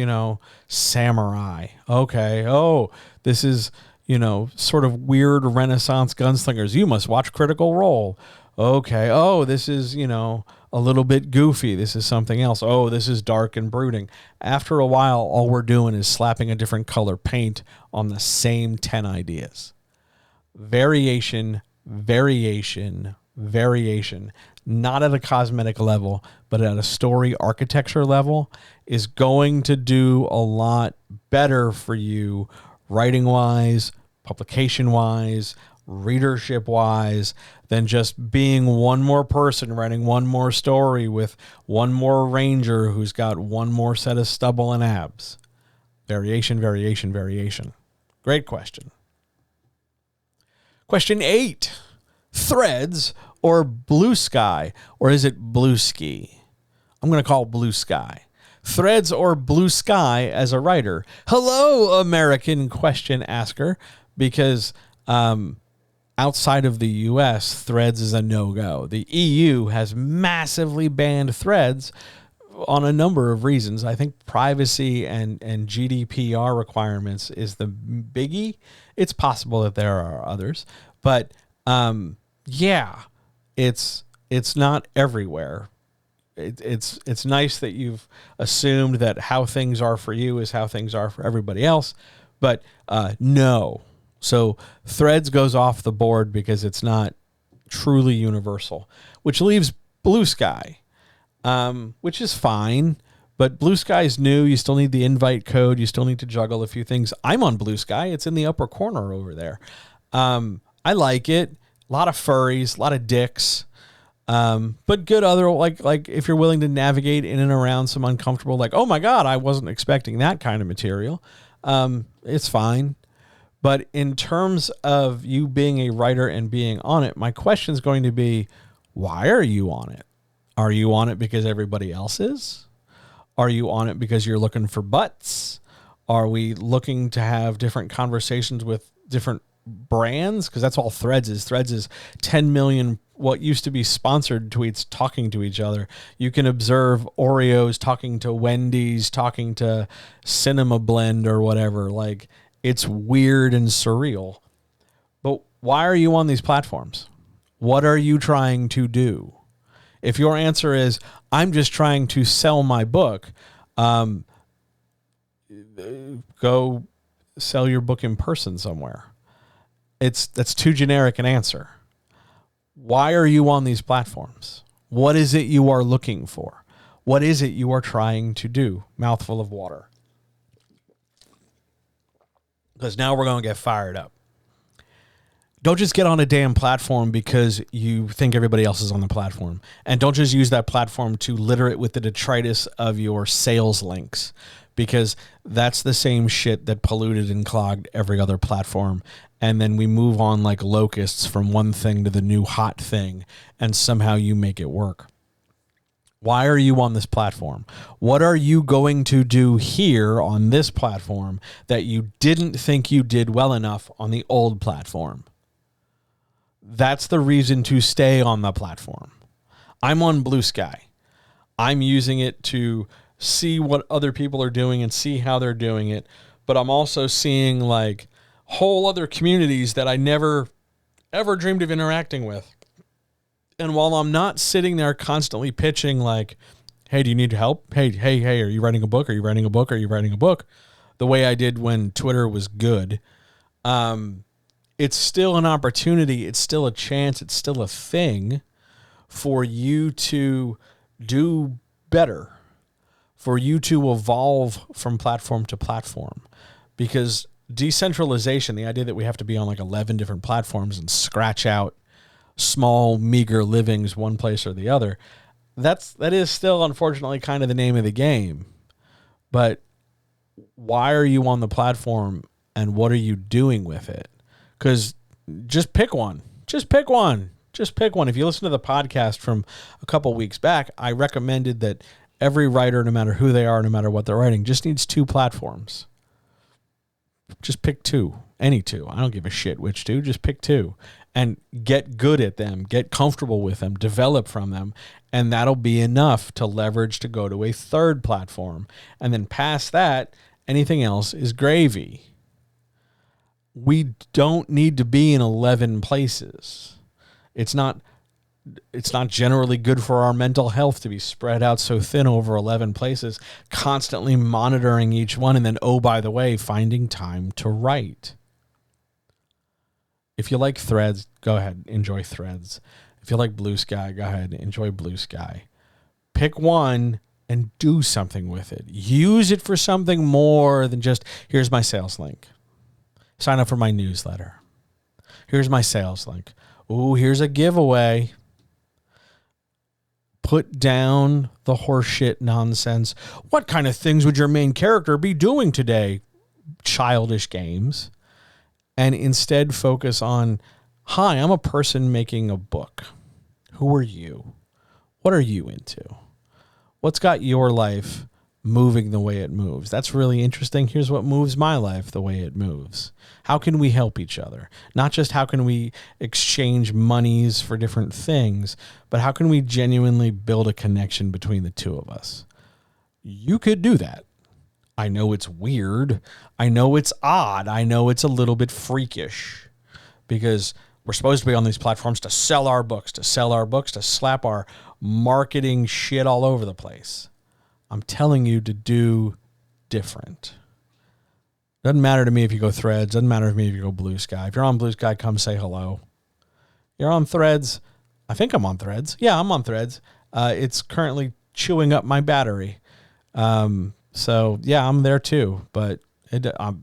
samurai. Okay. Oh, this is, sort of weird Renaissance gunslingers. You must watch Critical Role. Okay. Oh, this is, a little bit goofy. This is something else. Oh, this is dark and brooding. After a while, all we're doing is slapping a different color paint on the same 10 ideas. Variation, variation, variation, not at a cosmetic level, but at a story architecture level, is going to do a lot better for you writing-wise, publication-wise, readership-wise, than just being one more person writing one more story with one more ranger who's got one more set of stubble and abs. Variation, variation, variation. Great question. Question 8, Threads or Blue Sky, or is it Blue Ski? I'm going to call Blue Sky. Threads or Blue Sky as a writer? Hello, American question asker, because outside of the US, Threads is a no-go. The EU has massively banned Threads on a number of reasons. I think privacy and GDPR requirements is the biggie. It's possible that there are others, but yeah, it's not everywhere. It's nice that you've assumed that how things are for you is how things are for everybody else, but no. So Threads goes off the board because it's not truly universal, which leaves Blue Sky, which is fine. But Blue Sky is new. You still need the invite code. You still need to juggle a few things. I'm on Blue Sky. It's in the upper corner over there. I like it. A lot of furries, a lot of dicks. But good other, like if you're willing to navigate in and around some uncomfortable, like, oh my God, I wasn't expecting that kind of material. It's fine. But in terms of you being a writer and being on it, my question is going to be, why are you on it? Are you on it because everybody else is? Are you on it because you're looking for butts? Are we looking to have different conversations with different brands? Because that's all Threads is. Threads is 10 million what used to be sponsored tweets talking to each other. You can observe Oreos talking to Wendy's, talking to Cinema Blend or whatever. Like, it's weird and surreal. But why are you on these platforms? What are you trying to do? If your answer is, I'm just trying to sell my book, go sell your book in person somewhere. That's too generic an answer. Why are you on these platforms? What is it you are looking for? What is it you are trying to do? Mouthful of water. Because now we're going to get fired up. Don't just get on a damn platform because you think everybody else is on the platform. And don't just use that platform to litter it with the detritus of your sales links, because that's the same shit that polluted and clogged every other platform. And then we move on like locusts from one thing to the new hot thing, and somehow you make it work. Why are you on this platform? What are you going to do here on this platform that you didn't think you did well enough on the old platform? That's the reason to stay on the platform. I'm on Blue Sky. I'm using it to see what other people are doing and see how they're doing it. But I'm also seeing like whole other communities that I never, ever dreamed of interacting with. And while I'm not sitting there constantly pitching like, hey, do you need help? Hey, are you writing a book? Are you writing a book? Are you writing a book? The way I did when Twitter was good. It's still an opportunity. It's still a chance. It's still a thing for you to do better, for you to evolve from platform to platform. Because decentralization, the idea that we have to be on like 11 different platforms and scratch out small, meager livings one place or the other, that is still unfortunately kind of the name of the game. But why are you on the platform and what are you doing with it? Because just pick one. Just pick one. Just pick one. If you listen to the podcast from a couple weeks back, I recommended that every writer, no matter who they are, no matter what they're writing, just needs 2 platforms. Just pick 2. Any 2. I don't give a shit which 2. Just pick 2. And get good at them. Get comfortable with them. Develop from them. And that'll be enough to leverage to go to a 3rd platform. And then past that, anything else is gravy. We don't need to be in 11 places. It's not generally good for our mental health to be spread out so thin over 11 places, constantly monitoring each one, and then, oh, by the way, finding time to write. If you like Threads, go ahead, enjoy Threads. If you like Blue Sky, go ahead, enjoy Blue Sky. Pick one and do something with it. Use it for something more than just, here's my sales link. Sign up for my newsletter. Here's my sales link. Ooh, here's a giveaway. Put down the horseshit nonsense. What kind of things would your main character be doing today? Childish games. And instead focus on, hi, I'm a person making a book. Who are you? What are you into? What's got your life moving the way it moves? That's really interesting. Here's what moves my life the way it moves. How can we help each other? Not just how can we exchange monies for different things, but how can we genuinely build a connection between the two of us? You could do that. I know it's weird. I know it's odd. I know it's a little bit freakish because we're supposed to be on these platforms to sell our books, to slap our marketing shit all over the place. I'm telling you to do different. Doesn't matter to me if you go Threads. Doesn't matter to me if you go Blue Sky. If you're on Blue Sky, come say hello. You're on Threads. I think I'm on Threads. Yeah, I'm on Threads. It's currently chewing up my battery. So yeah, I'm there too, but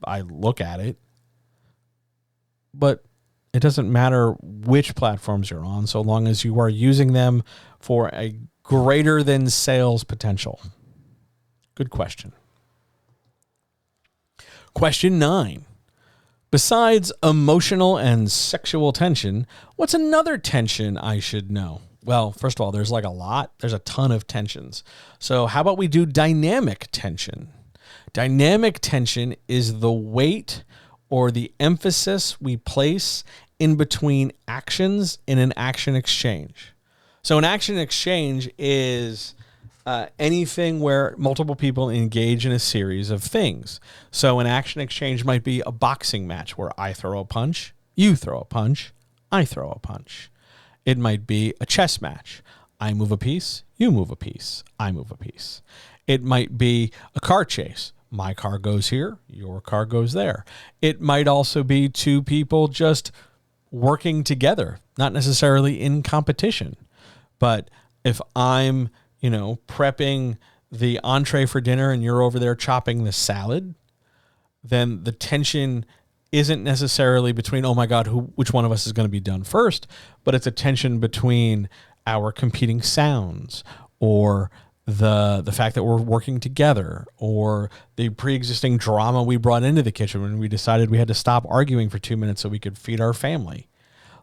I look at it, but it doesn't matter which platforms you're on, so long as you are using them for a greater than sales potential. Good question. Question 9. Besides emotional and sexual tension, what's another tension I should know? Well, first of all, there's like a lot. There's a ton of tensions. So how about we do dynamic tension? Dynamic tension is the weight or the emphasis we place in between actions in an action exchange. So an action exchange is anything where multiple people engage in a series of things. So an action exchange might be a boxing match where I throw a punch, you throw a punch, I throw a punch. It might be a chess match. I move a piece, you move a piece, I move a piece. It might be a car chase. My car goes here, your car goes there. It might also be two people just working together, not necessarily in competition. But if I'm, prepping the entree for dinner and you're over there chopping the salad, then the tension isn't necessarily between, oh my God, which one of us is going to be done first, but it's a tension between our competing sounds or the fact that we're working together or the pre-existing drama we brought into the kitchen when we decided we had to stop arguing for 2 minutes so we could feed our family.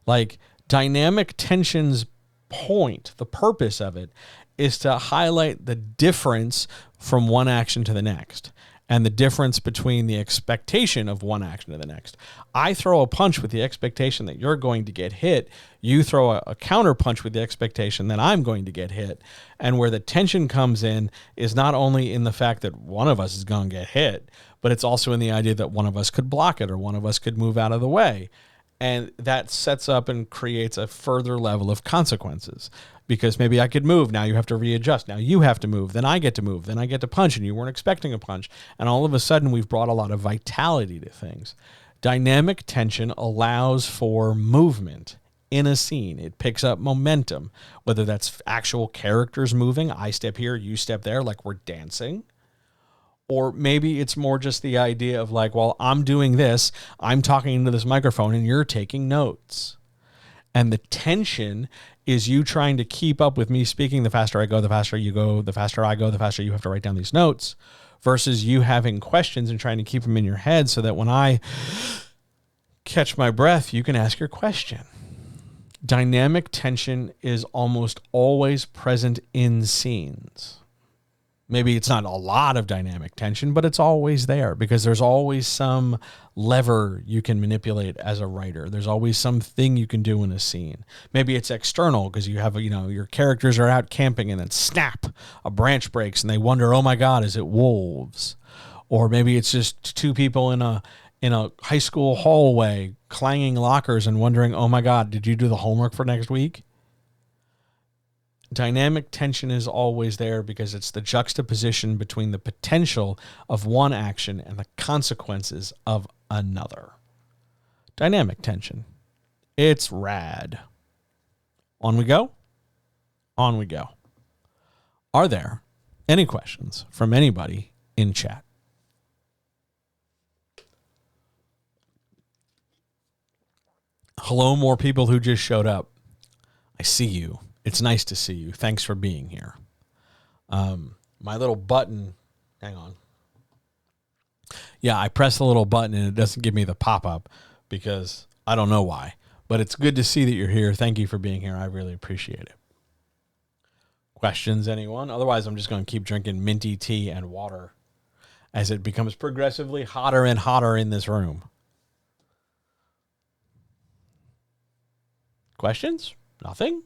Like dynamic tension's point, the purpose of it is to highlight the difference from one action to the next. And the difference between the expectation of one action to the next. I throw a punch with the expectation that you're going to get hit. You throw a counter punch with the expectation that I'm going to get hit. And where the tension comes in is not only in the fact that one of us is going to get hit, but it's also in the idea that one of us could block it or one of us could move out of the way. And that sets up and creates a further level of consequences. Because maybe I could move. Now you have to readjust. Now you have to move. Then I get to move. Then I get to punch and you weren't expecting a punch. And all of a sudden we've brought a lot of vitality to things. Dynamic tension allows for movement in a scene. It picks up momentum, whether that's actual characters moving. I step here, you step there, like we're dancing. Or maybe it's more just the idea of like, well, I'm doing this. I'm talking into this microphone and you're taking notes. And the tension is you trying to keep up with me speaking. The faster I go, the faster you go, the faster I go, the faster you have to write down these notes, versus you having questions and trying to keep them in your head so that when I catch my breath, you can ask your question. Dynamic tension is almost always present in scenes. Maybe it's not a lot of dynamic tension, but it's always there because there's always some lever you can manipulate as a writer. There's always something you can do in a scene. Maybe it's external because you have, your characters are out camping and then snap, a branch breaks and they wonder, oh my God, is it wolves? Or maybe it's just two people in a high school hallway clanging lockers and wondering, oh my God, did you do the homework for next week? Dynamic tension is always there because it's the juxtaposition between the potential of one action and the consequences of another. Dynamic tension. It's rad. On we go. On we go. Are there any questions from anybody in chat? Hello, more people who just showed up. I see you. It's nice to see you. Thanks for being here. My little button, hang on. Yeah, I press the little button and it doesn't give me the pop-up because I don't know why. But it's good to see that you're here. Thank you for being here. I really appreciate it. Questions, anyone? Otherwise, I'm just going to keep drinking minty tea and water as it becomes progressively hotter and hotter in this room. Questions? Nothing?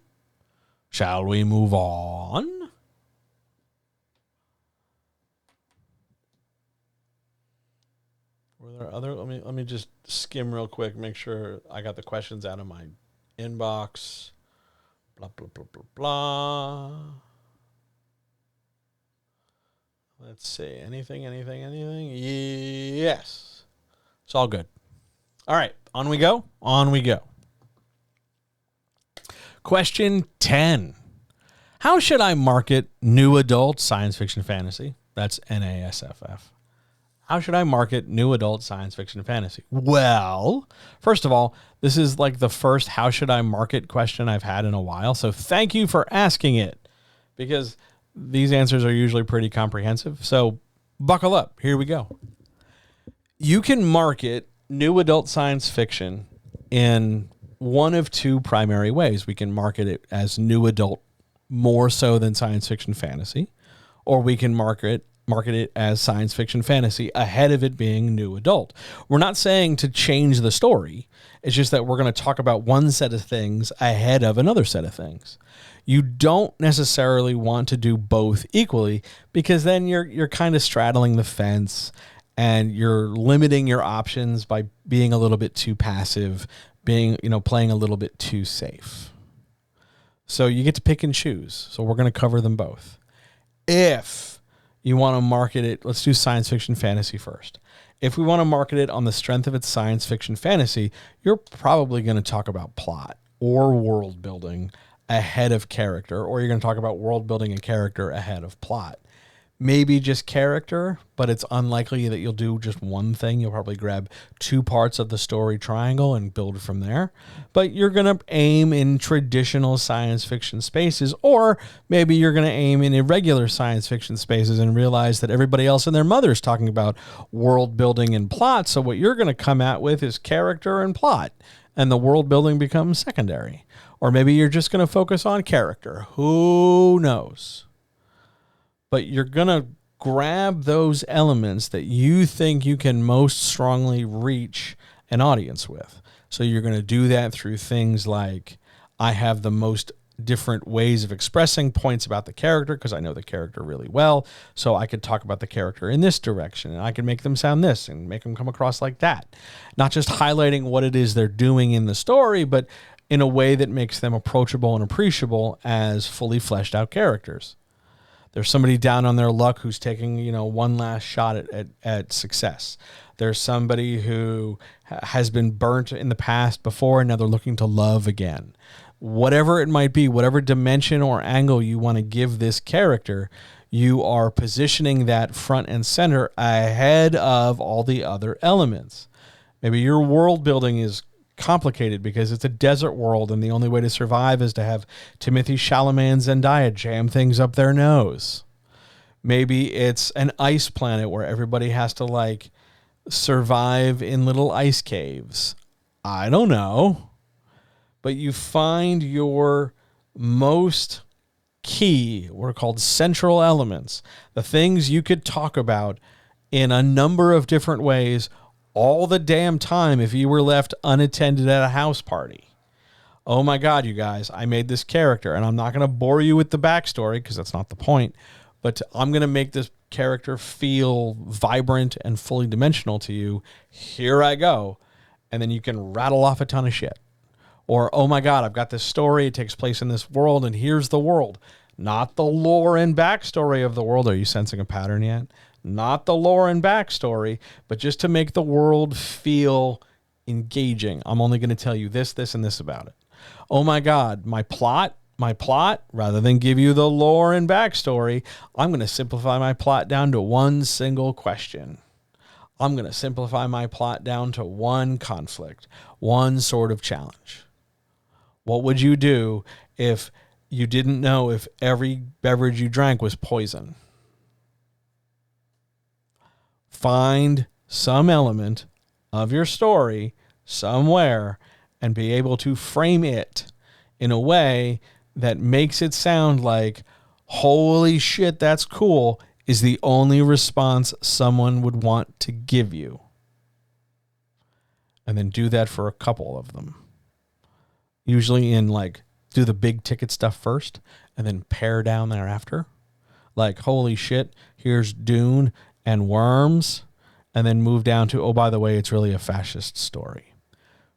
Shall we move on? Were there other? Let me just skim real quick, make sure I got the questions out of my inbox. Blah blah blah blah blah. Let's see. Anything? Yes. It's all good. All right. On we go. Question 10. How should I market new adult science fiction fantasy? That's NASFF. How should I market new adult science fiction fantasy? Well, first of all, this is like the first how should I market question I've had in a while. So thank you for asking it, because these answers are usually pretty comprehensive. So buckle up. Here we go. You can market new adult science fiction in one of two primary ways. We can market it as new adult more so than science fiction fantasy, or we can market it as science fiction fantasy ahead of it being new adult. We're not saying to change the story. It's just that we're going to talk about one set of things ahead of another set of things. You don't necessarily want to do both equally, because then you're kind of straddling the fence and you're limiting your options by being a little bit too passive, playing a little bit too safe. So you get to pick and choose. So we're going to cover them both. If you want to market it, let's do science fiction fantasy first. If we want to market it on the strength of its science fiction fantasy, you're probably going to talk about plot or world building ahead of character, or you're going to talk about world building and character ahead of plot. Maybe just character, but it's unlikely that you'll do just one thing. You'll probably grab two parts of the story triangle and build from there. But you're going to aim in traditional science fiction spaces, or maybe you're going to aim in irregular science fiction spaces and realize that everybody else and their mother is talking about world building and plot. So what you're going to come out with is character and plot, and the world building becomes secondary. Or maybe you're just going to focus on character. Who knows? But you're going to grab those elements that you think you can most strongly reach an audience with. So you're going to do that through things like, I have the most different ways of expressing points about the character because I know the character really well. So I could talk about the character in this direction, and I can make them sound this and make them come across like that. Not just highlighting what it is they're doing in the story, but in a way that makes them approachable and appreciable as fully fleshed out characters. There's somebody down on their luck who's taking, one last shot at success. There's somebody who has been burnt in the past before, and now they're looking to love again. Whatever it might be, whatever dimension or angle you want to give this character, you are positioning that front and center ahead of all the other elements. Maybe your world building is complicated because it's a desert world and the only way to survive is to have Timothée Chalamet and Zendaya jam things up their nose. Maybe it's an ice planet where everybody has to survive in little ice caves. I don't know. But you find your most key, what are called central elements, the things you could talk about in a number of different ways all the damn time if you were left unattended at a house party. Oh my God, you guys, I made this character, and I'm not going to bore you with the backstory because that's not the point, but I'm going to make this character feel vibrant and fully dimensional to you. Here I go. And then you can rattle off a ton of shit. Or, oh my God, I've got this story. It takes place in this world, and here's the world. Not the lore and backstory of the world. Are you sensing a pattern yet? Not the lore and backstory, but just to make the world feel engaging. I'm only going to tell you this, and this about it. Oh my God, my plot, rather than give you the lore and backstory, I'm going to simplify my plot down to one single question. I'm going to simplify my plot down to one conflict, one sort of challenge. What would you do if you didn't know if every beverage you drank was poison? Find some element of your story somewhere and be able to frame it in a way that makes it sound like, holy shit, that's cool, is the only response someone would want to give you. And then do that for a couple of them. Usually in like, do the big ticket stuff first and then pare down thereafter. Like, holy shit, here's Dune and Worms. And then move down to, oh, by the way, it's really a fascist story.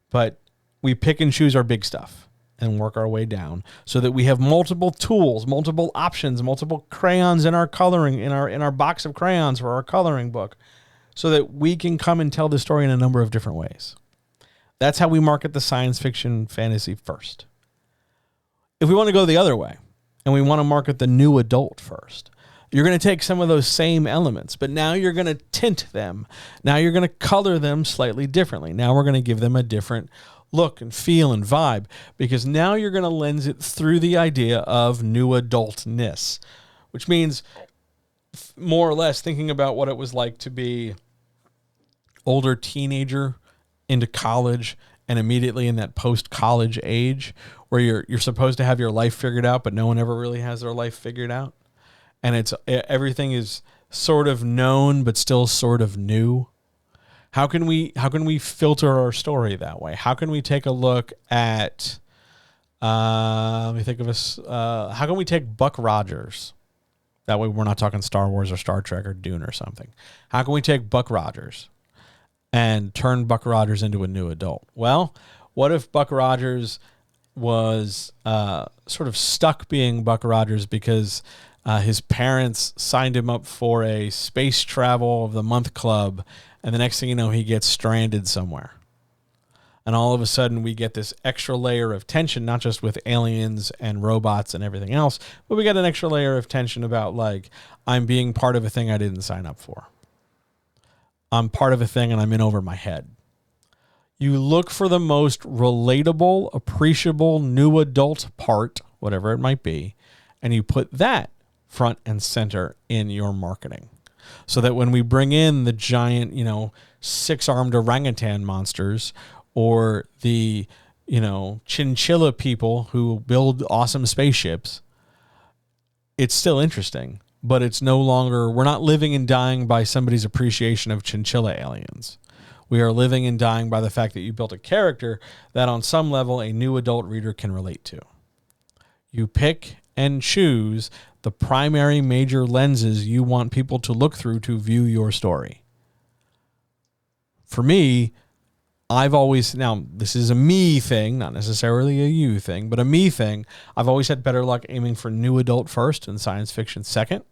But we pick and choose our big stuff and work our way down so that we have multiple tools, multiple options, multiple crayons in our coloring, in our box of crayons for our coloring book, so that we can come and tell the story in a number of different ways. That's how we market the science fiction fantasy first. If we want to go the other way and we want to market the new adult first, you're going to take some of those same elements, but now you're going to tint them. Now you're going to color them slightly differently. Now we're going to give them a different look and feel and vibe, because now you're going to lens it through the idea of new adultness, which means more or less thinking about what it was like to be older teenager into college and immediately in that post-college age where you're supposed to have your life figured out, but no one ever really has their life figured out. And it's everything is sort of known, but still sort of new. How can we filter our story that way? How can we take a look at? Let me think of us. How can we take Buck Rogers? That way, we're not talking Star Wars or Star Trek or Dune or something. How can we take Buck Rogers and turn Buck Rogers into a new adult? Well, what if Buck Rogers was sort of stuck being Buck Rogers because his parents signed him up for a space travel of the month club, and the next thing you know, he gets stranded somewhere. And all of a sudden, we get this extra layer of tension, not just with aliens and robots and everything else, but we get an extra layer of tension about, like, I'm being part of a thing I didn't sign up for. I'm part of a thing and I'm in over my head. You look for the most relatable, appreciable, new adult part, whatever it might be, and you put that front and center in your marketing. So that when we bring in the giant, 6-armed orangutan monsters or the, chinchilla people who build awesome spaceships, it's still interesting, but it's no longer, we're not living and dying by somebody's appreciation of chinchilla aliens. We are living and dying by the fact that you built a character that on some level a new adult reader can relate to. You pick and choose the primary major lenses you want people to look through to view your story. For me, I've always, now this is a me thing, not necessarily a you thing, but a me thing. I've always had better luck aiming for new adult first and science fiction second,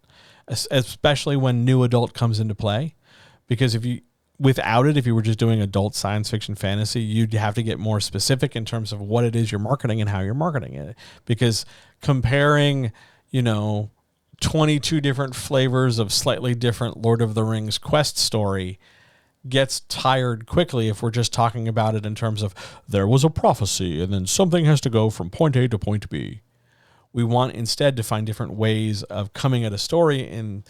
especially when new adult comes into play. Because if you were just doing adult science fiction fantasy, you'd have to get more specific in terms of what it is you're marketing and how you're marketing it. Because comparing, 22 different flavors of slightly different Lord of the Rings quest story gets tired quickly if we're just talking about it in terms of there was a prophecy and then something has to go from point A to point B. We want instead to find different ways of coming at a story in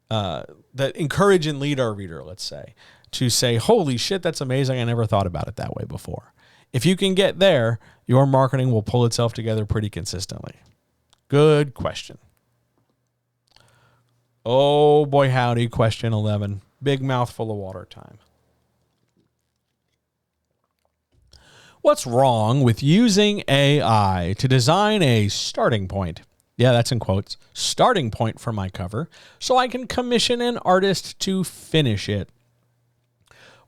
that encourage and lead our reader, let's say, to say, holy shit, that's amazing. I never thought about it that way before. If you can get there, your marketing will pull itself together pretty consistently. Good question. Oh boy, howdy, question 11. Big mouthful of water time. What's wrong with using AI to design a starting point? Yeah, that's in quotes. Starting point for my cover, so I can commission an artist to finish it.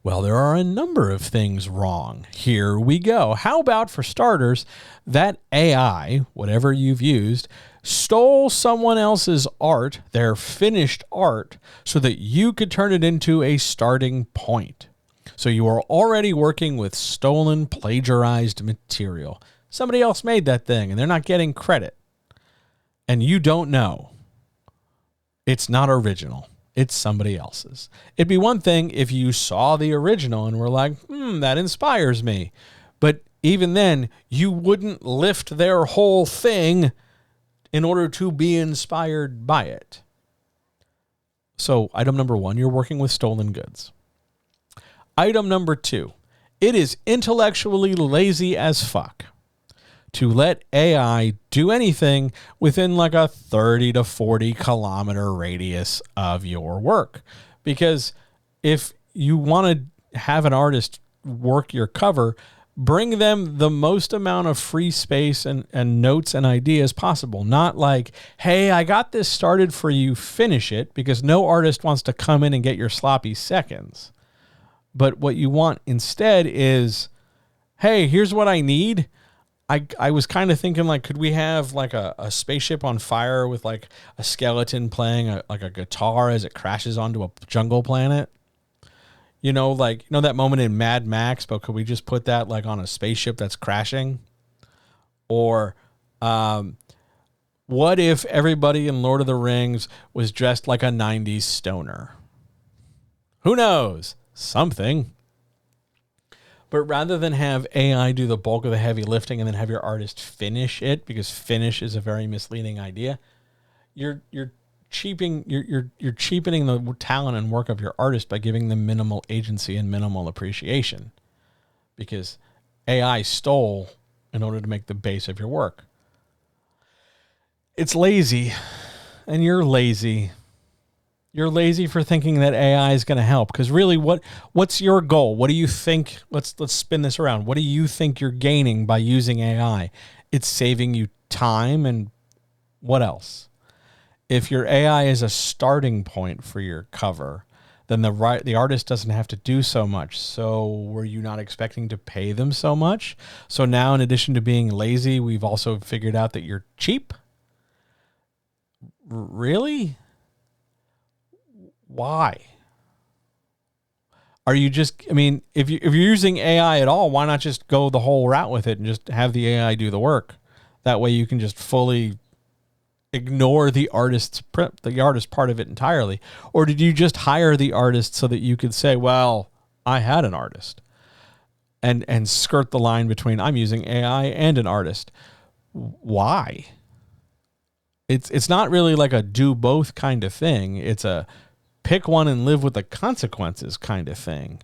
Well, there are a number of things wrong. Here we go. How about, for starters, that AI, whatever you've used, stole someone else's art, their finished art, so that you could turn it into a starting point. So you are already working with stolen, plagiarized material. Somebody else made that thing, and they're not getting credit. And you don't know. It's not original. It's somebody else's. It'd be one thing if you saw the original and were like, that inspires me. But even then, you wouldn't lift their whole thing in order to be inspired by it. So item number 1, you're working with stolen goods. Item number 2, it is intellectually lazy as fuck to let AI do anything within like a 30 to 40 kilometer radius of your work. Because if you want to have an artist work your cover, bring them the most amount of free space and notes and ideas possible. Not like, hey, I got this started for you, finish it, because no artist wants to come in and get your sloppy seconds. But what you want instead is, hey, here's what I need. I was kind of thinking, like, could we have like a spaceship on fire with like a skeleton playing a guitar as it crashes onto a jungle planet? You know, like, you know that moment in Mad Max, but could we just put that like on a spaceship that's crashing? Or what if everybody in Lord of the Rings was dressed like a 90s stoner? Who knows? Something. But rather than have AI do the bulk of the heavy lifting and then have your artist finish it, because finish is a very misleading idea, you're cheapening the talent and work of your artist by giving them minimal agency and minimal appreciation, because AI stole in order to make the base of your work. It's lazy, and you're lazy. You're lazy for thinking that AI is going to help, because really, what's your goal? What do you think? Let's spin this around. What do you think you're gaining by using AI? It's saving you time, and what else? If your AI is a starting point for your cover, then the artist doesn't have to do so much. So were you not expecting to pay them so much? So now, in addition to being lazy, we've also figured out that you're cheap? Really? Why? Are you just, I mean, if you're using AI at all, why not just go the whole route with it and just have the AI do the work? That way you can just fully ignore the artist part of it entirely. Or did you just hire the artist so that you could say, well, I had an artist, and skirt the line between I'm using AI and an artist? Why? It's not really like a do both kind of thing. It's a pick one and live with the consequences kind of thing.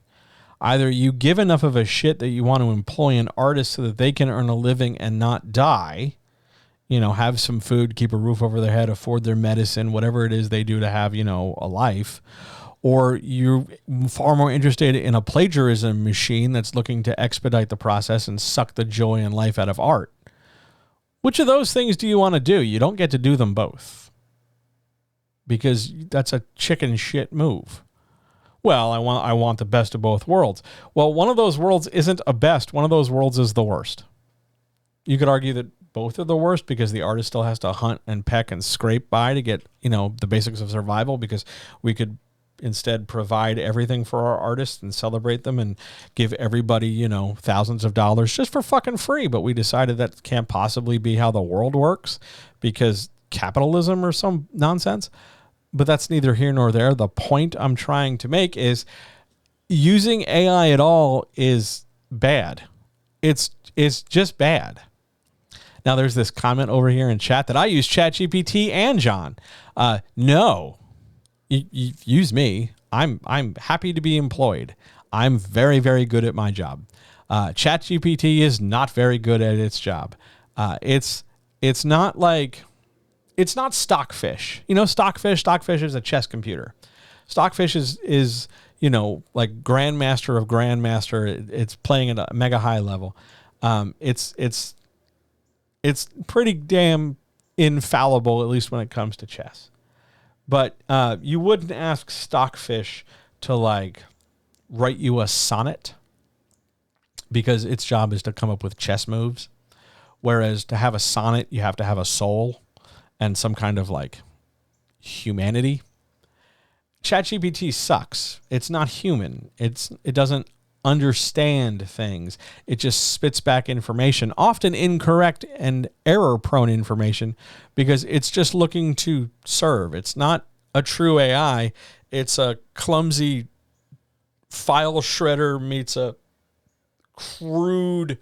Either you give enough of a shit that you want to employ an artist so that they can earn a living and not die, you know, have some food, keep a roof over their head, afford their medicine, whatever it is they do to have, you know, a life. Or you're far more interested in a plagiarism machine that's looking to expedite the process and suck the joy and life out of art. Which of those things do you want to do? You don't get to do them both, because that's a chicken shit move. Well, I want the best of both worlds. Well, one of those worlds isn't a best. One of those worlds is the worst. You could argue that both are the worst, because the artist still has to hunt and peck and scrape by to get, you know, the basics of survival, because we could instead provide everything for our artists and celebrate them and give everybody, you know, thousands of dollars just for fucking free. But we decided that can't possibly be how the world works, because capitalism or some nonsense. But that's neither here nor there. The point I'm trying to make is using AI at all is bad. It's just bad. Now, there's this comment over here in chat that I use ChatGPT and John. No, you use me. I'm happy to be employed. I'm very, very good at my job. ChatGPT is not very good at its job. It's not like, it's not Stockfish. You know, Stockfish is a chess computer. Stockfish is you know, like Grandmaster of Grandmaster. It's playing at a mega high level. It's pretty damn infallible, at least when it comes to chess. But you wouldn't ask Stockfish to like write you a sonnet, because its job is to come up with chess moves. Whereas to have a sonnet, you have to have a soul and some kind of like humanity. ChatGPT sucks. It's not human. It doesn't understand things. It just spits back information, often incorrect and error-prone information, because it's just looking to serve. It's not a true AI. It's a clumsy file shredder meets a crude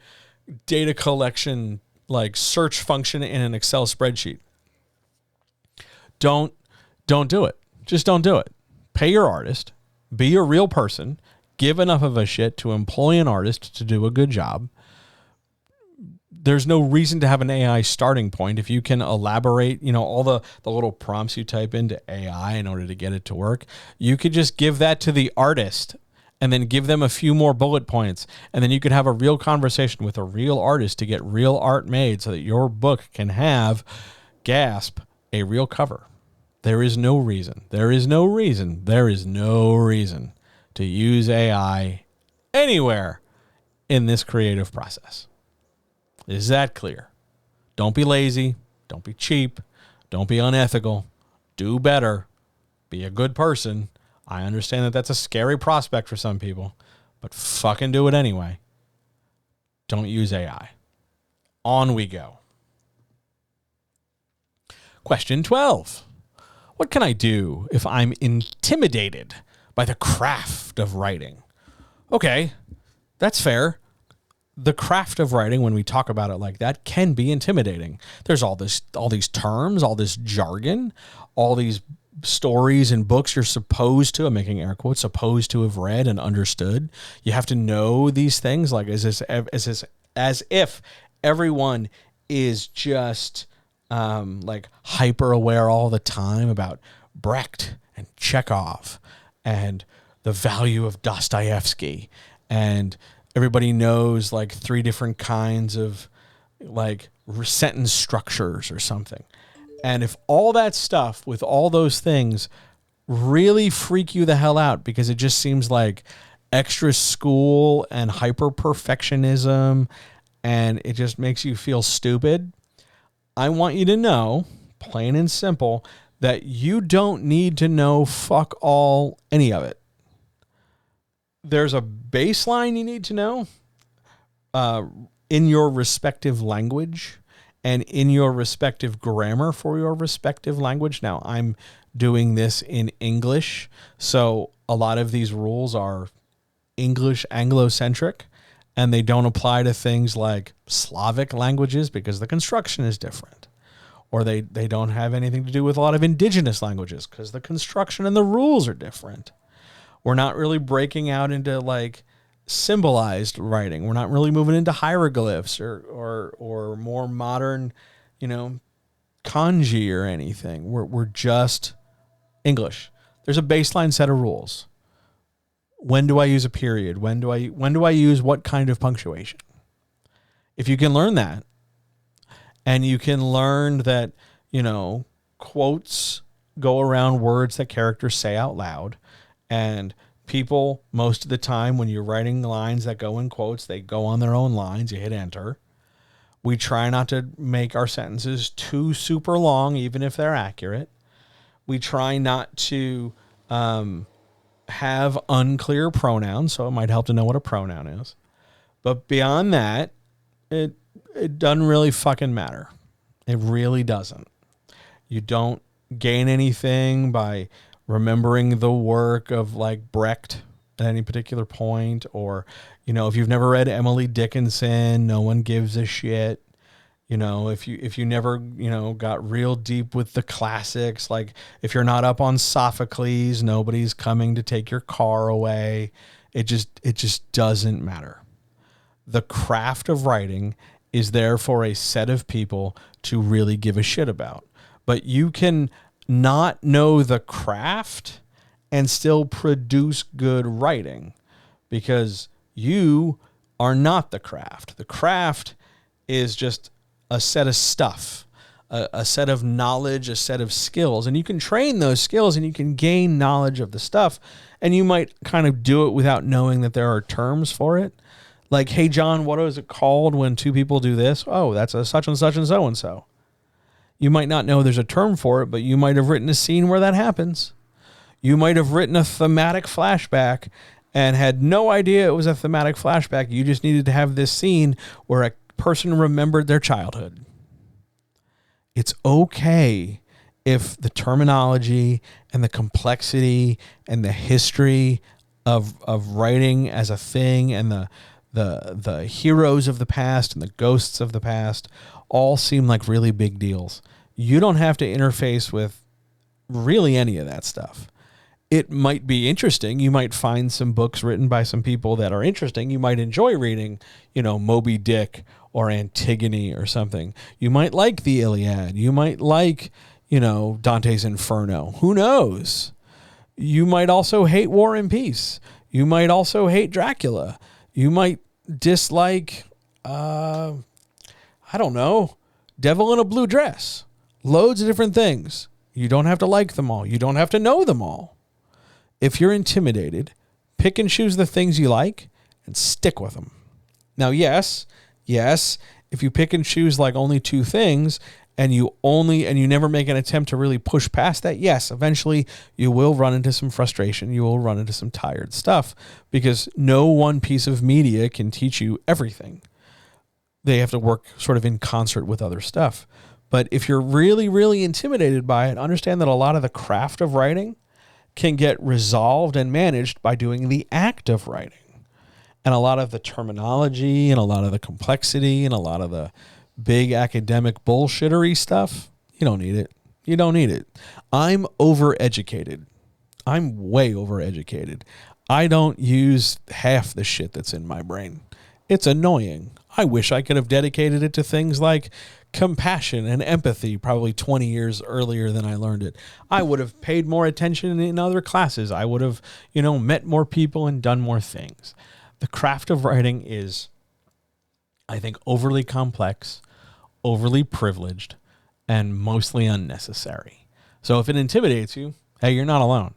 data collection, like search function in an Excel spreadsheet. Don't do it. Just don't do it. Pay your artist. Be a real person. Give enough of a shit to employ an artist to do a good job. there's no reason to have an AI starting point. If you can elaborate, all the little prompts you type into AI in order to get it to work, you could just give that to the artist and then give them a few more bullet points. And then you could have a real conversation with a real artist to get real art made so that your book can have, gasp, a real cover. There is no reason to use AI anywhere in this creative process. Is that clear? Don't be lazy. Don't be cheap. Don't be unethical. Do better. Be a good person. I understand that that's a scary prospect for some people, but fucking do it anyway. Don't use AI. On we go. Question 12. What can I do if I'm intimidated by the craft of writing? Okay, that's fair. The craft of writing, when we talk about it like that, can be intimidating. There's all these terms, all this jargon, all these stories and books you're supposed to, I'm making air quotes, supposed to have read and understood. You have to know these things, like as if everyone is just like hyper aware all the time about Brecht and Chekhov and the value of Dostoevsky, and everybody knows like 3 different kinds of like sentence structures or something. And if all that stuff with all those things really freak you the hell out because it just seems like extra school and hyper perfectionism and it just makes you feel stupid, I want you to know, plain and simple, that you don't need to know fuck all any of it. There's a baseline you need to know in your respective language and in your respective grammar for your respective language. Now, I'm doing this in English, so a lot of these rules are English Anglo-centric, and they don't apply to things like Slavic languages because the construction is different. Or they don't have anything to do with a lot of indigenous languages because the construction and the rules are different. We're not really breaking out into like symbolized writing. We're not really moving into hieroglyphs or more modern, kanji or anything. We're just English. There's a baseline set of rules. When do I use a period? When do I use what kind of punctuation? If you can learn that, and you can learn that, quotes go around words that characters say out loud, and people, most of the time, when you're writing lines that go in quotes, they go on their own lines. You hit enter. We try not to make our sentences too super long, even if they're accurate. We try not to have unclear pronouns, so it might help to know what a pronoun is. But beyond that, it doesn't really fucking matter. It really doesn't. You don't gain anything by remembering the work of like Brecht at any particular point, or, if you've never read Emily Dickinson, no one gives a shit. If you never, got real deep with the classics, like if you're not up on Sophocles, nobody's coming to take your car away. It just doesn't matter. The craft of writing is there for a set of people to really give a shit about. But you can not know the craft and still produce good writing because you are not the craft. The craft is just a set of stuff, a set of knowledge, a set of skills, and you can train those skills and you can gain knowledge of the stuff, and you might kind of do it without knowing that there are terms for it. Like, hey, John, what is it called when 2 people do this? Oh, that's a such and such and so and so. You might not know there's a term for it, but you might have written a scene where that happens. You might have written a thematic flashback and had no idea it was a thematic flashback. You just needed to have this scene where a person remembered their childhood. It's okay if the terminology and the complexity and the history of writing as a thing and the heroes of the past and the ghosts of the past all seem like really big deals. You don't have to interface with really any of that stuff. It might be interesting. You might find some books written by some people that are interesting. You might enjoy reading, Moby Dick or Antigone or something. You might like the Iliad. You might like, Dante's Inferno. Who knows? You might also hate War and Peace. You might also hate Dracula. You might dislike, I don't know, Devil in a Blue Dress. Loads of different things. You don't have to like them all. You don't have to know them all. If you're intimidated, pick and choose the things you like and stick with them. Now, yes, if you pick and choose like only two things and you never make an attempt to really push past that, yes, eventually you will run into some frustration. You will run into some tired stuff because no one piece of media can teach you everything. They have to work sort of in concert with other stuff. But if you're really, really intimidated by it, understand that a lot of the craft of writing can get resolved and managed by doing the act of writing. And a lot of the terminology and a lot of the complexity and a lot of the big academic bullshittery stuff, you don't need it. You don't need it. I'm overeducated. I'm way overeducated. I don't use half the shit that's in my brain. It's annoying. I wish I could have dedicated it to things like compassion and empathy probably 20 years earlier than I learned it. I would have paid more attention in other classes. I would have, met more people and done more things. The craft of writing is, I think, overly complex, overly privileged, and mostly unnecessary. So if it intimidates you, hey, you're not alone.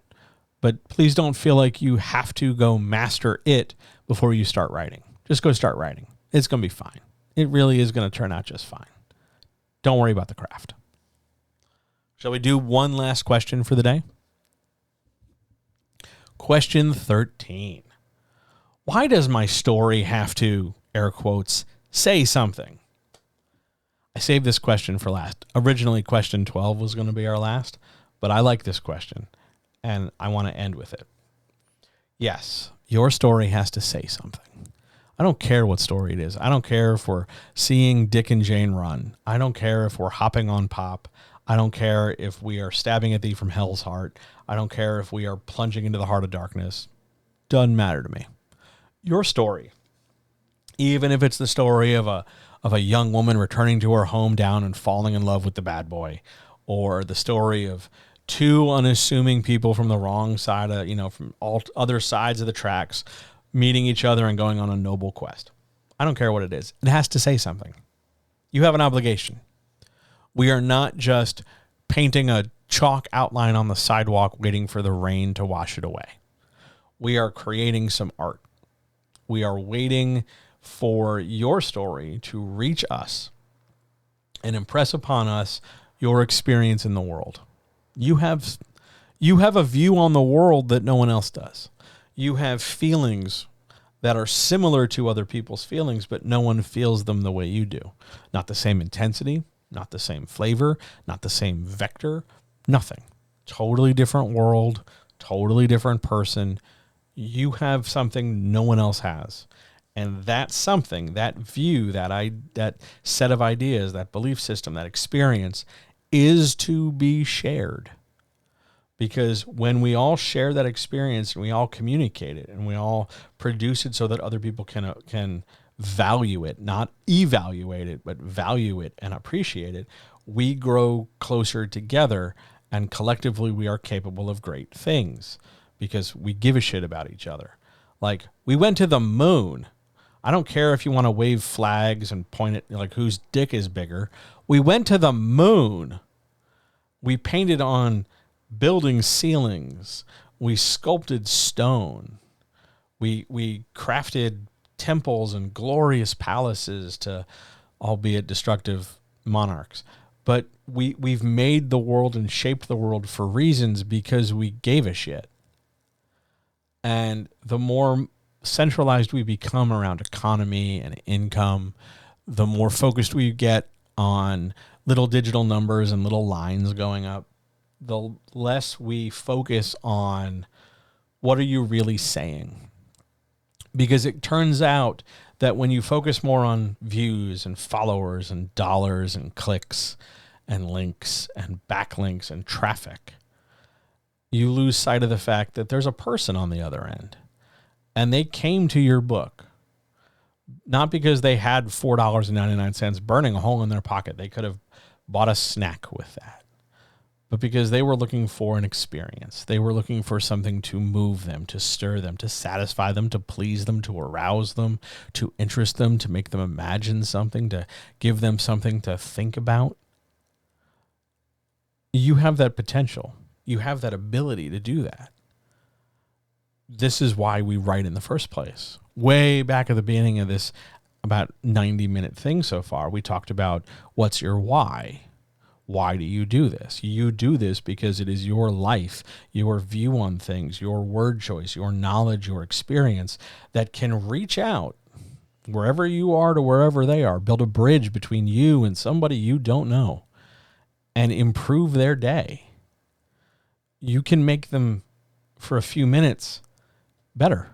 But please don't feel like you have to go master it before you start writing. Just go start writing. It's going to be fine. It really is going to turn out just fine. Don't worry about the craft. Shall we do one last question for the day? Question 13. Why does my story have to, air quotes, say something? I saved this question for last. Originally, question 12 was going to be our last, but I like this question, and I want to end with it. Yes, your story has to say something. I don't care what story it is. I don't care if we're seeing Dick and Jane run. I don't care if we're hopping on pop. I don't care if we are stabbing at thee from hell's heart. I don't care if we are plunging into the heart of darkness. Doesn't matter to me. Your story, even if it's the story of a young woman returning to her hometown and falling in love with the bad boy, or the story of two unassuming people from the wrong side of, from all other sides of the tracks, meeting each other and going on a noble quest. I don't care what it is. It has to say something. You have an obligation. We are not just painting a chalk outline on the sidewalk waiting for the rain to wash it away. We are creating some art. We are waiting for your story to reach us and impress upon us your experience in the world. You have a view on the world that no one else does. You have feelings that are similar to other people's feelings, but no one feels them the way you do. Not the same intensity, not the same flavor, not the same vector, nothing. Totally different world, totally different person. You have something no one else has. And that something, that view, that set of ideas, that belief system, that experience is to be shared. Because when we all share that experience and we all communicate it and we all produce it so that other people can value it, not evaluate it, but value it and appreciate it, we grow closer together and collectively we are capable of great things because we give a shit about each other. Like, we went to the moon. I don't care if you want to wave flags and point at like whose dick is bigger. We went to the moon. We painted on building ceilings. We sculpted stone. We crafted temples and glorious palaces to, albeit destructive, monarchs. But we've made the world and shaped the world for reasons because we gave a shit. And the more centralized we become around economy and income, the more focused we get on little digital numbers and little lines going up, the less we focus on what are you really saying. Because it turns out that when you focus more on views and followers and dollars and clicks and links and backlinks and traffic, you lose sight of the fact that there's a person on the other end. And they came to your book Not because they had $4.99 burning a hole in their pocket. They could have bought a snack with that. But because they were looking for an experience. They were looking for something to move them, to stir them, to satisfy them, to please them, to arouse them, to interest them, to make them imagine something, to give them something to think about. You have that potential. You have that ability to do that. This is why we write in the first place. Way back at the beginning of this about 90-minute thing so far, we talked about what's your why. Why do you do this? You do this because it is your life, your view on things, your word choice, your knowledge, your experience that can reach out wherever you are to wherever they are, build a bridge between you and somebody you don't know and improve their day. You can make them, for a few minutes, better.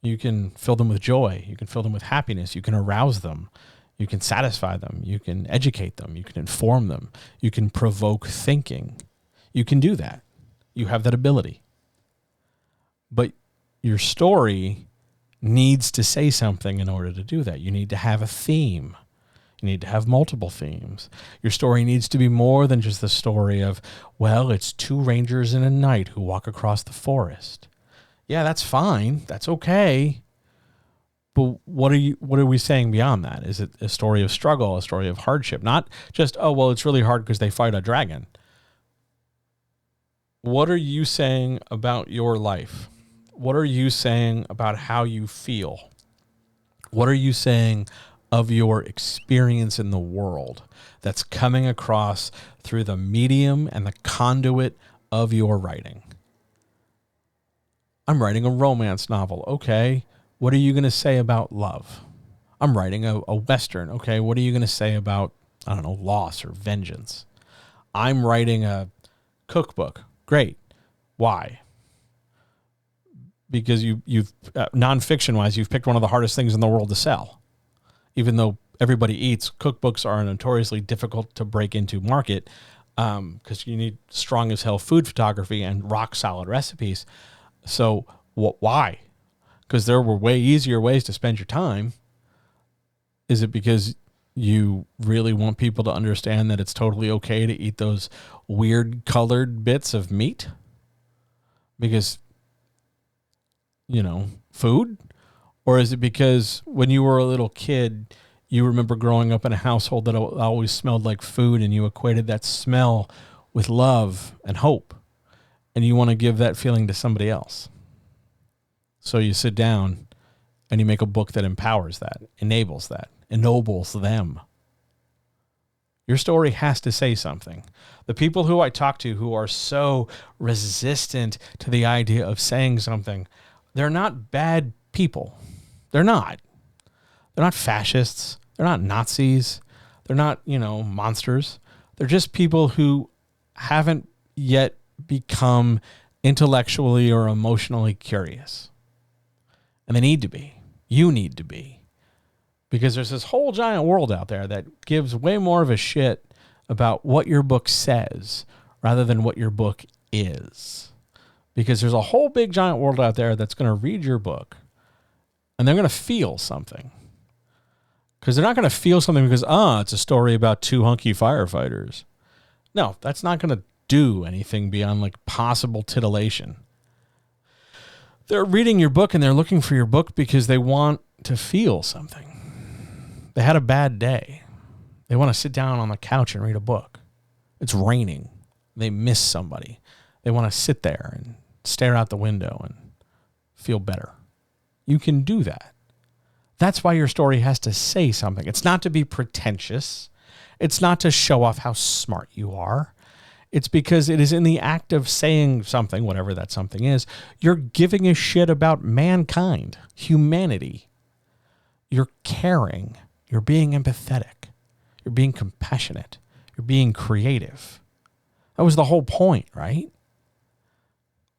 You can fill them with joy. You can fill them with happiness. You can arouse them. You can satisfy them. You can educate them. You can inform them. You can provoke thinking. You can do that. You have that ability. But your story needs to say something in order to do that. You need to have a theme. You need to have multiple themes. Your story needs to be more than just the story of, well, it's two rangers and a knight who walk across the forest. Yeah, that's fine. That's okay. But what are we saying beyond that? Is it a story of struggle, a story of hardship? Not just, oh, well, it's really hard because they fight a dragon. What are you saying about your life? What are you saying about how you feel? What are you saying of your experience in the world that's coming across through the medium and the conduit of your writing? I'm writing a romance novel. Okay, what are you going to say about love? I'm writing a Western. Okay, what are you going to say about, I don't know, loss or vengeance? I'm writing a cookbook. Great. Why? Because you've nonfiction-wise, you've picked one of the hardest things in the world to sell. Even though everybody eats, cookbooks are notoriously difficult to break into market because you need strong as hell food photography and rock-solid recipes. So why? Because there were way easier ways to spend your time. Is it because you really want people to understand that it's totally okay to eat those weird colored bits of meat? Because, food? Or is it because when you were a little kid, you remember growing up in a household that always smelled like food and you equated that smell with love and hope? And you want to give that feeling to somebody else. So you sit down and you make a book that empowers that, enables that, ennobles them. Your story has to say something. The people who I talk to who are so resistant to the idea of saying something, they're not bad people. They're not. They're not fascists. They're not Nazis. They're not, monsters. They're just people who haven't yet become intellectually or emotionally curious. And they need to be. You need to be. Because there's this whole giant world out there that gives way more of a shit about what your book says rather than what your book is. Because there's a whole big giant world out there that's going to read your book and they're going to feel something. Because they're not going to feel something because, it's a story about two hunky firefighters. No, that's not going to do anything beyond like possible titillation. They're reading your book and they're looking for your book because they want to feel something. They had a bad day. They want to sit down on the couch and read a book. It's raining. They miss somebody. They want to sit there and stare out the window and feel better. You can do that. That's why your story has to say something. It's not to be pretentious. It's not to show off how smart you are. It's because it is in the act of saying something, whatever that something is, you're giving a shit about mankind, humanity. You're caring. You're being empathetic. You're being compassionate. You're being creative. That was the whole point, right?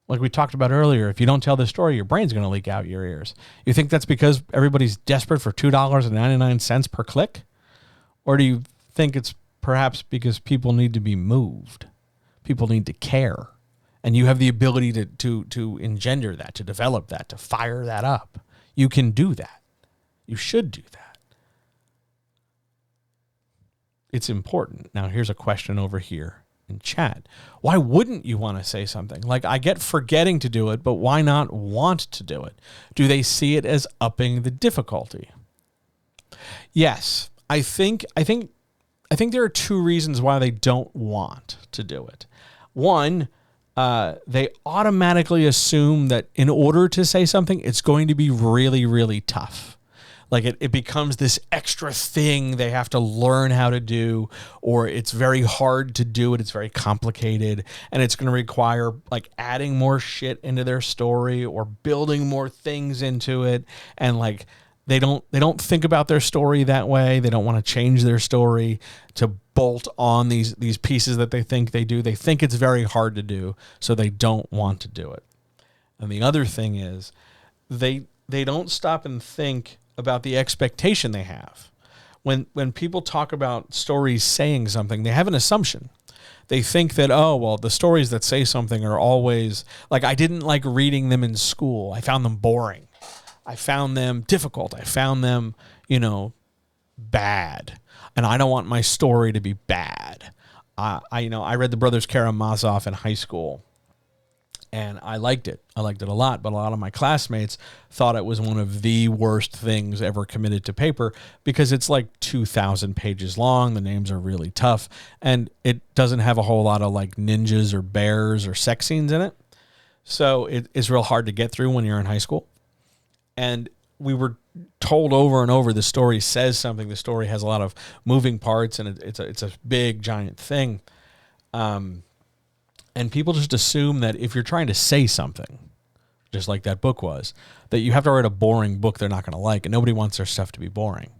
Like we talked about earlier, if you don't tell this story, your brain's going to leak out your ears. You think that's because everybody's desperate for $2.99 per click? Or do you think it's perhaps because people need to be moved? People need to care. And you have the ability to engender that, to develop that, to fire that up. You can do that. You should do that. It's important. Now, here's a question over here in chat. Why wouldn't you want to say something? Like, I get forgetting to do it, but why not want to do it? Do they see it as upping the difficulty? Yes, I think there are two reasons why they don't want to do it. One, they automatically assume that in order to say something, it's going to be really, really tough. Like it becomes this extra thing they have to learn how to do, or it's very hard to do it. It's very complicated, and it's going to require like adding more shit into their story or building more things into it. And like they don't think about their story that way. They don't want to change their story to bolt on these pieces that they think they do. They think it's very hard to do, so they don't want to do it. And the other thing is they don't stop and think about the expectation they have. When people talk about stories saying something, they have an assumption. They think that, oh, well, the stories that say something are always, like, I didn't like reading them in school. I found them boring. I found them difficult. I found them, bad. And I don't want my story to be bad. I read the Brothers Karamazov in high school, and I liked it. I liked it a lot, but a lot of my classmates thought it was one of the worst things ever committed to paper because it's like 2,000 pages long. The names are really tough, and it doesn't have a whole lot of like ninjas or bears or sex scenes in it. So it's real hard to get through when you're in high school. And we were told over and over the story says something. The story has a lot of moving parts, and it's a big, giant thing. And people just assume that if you're trying to say something, just like that book was, that you have to write a boring book they're not going to like, and nobody wants their stuff to be boring.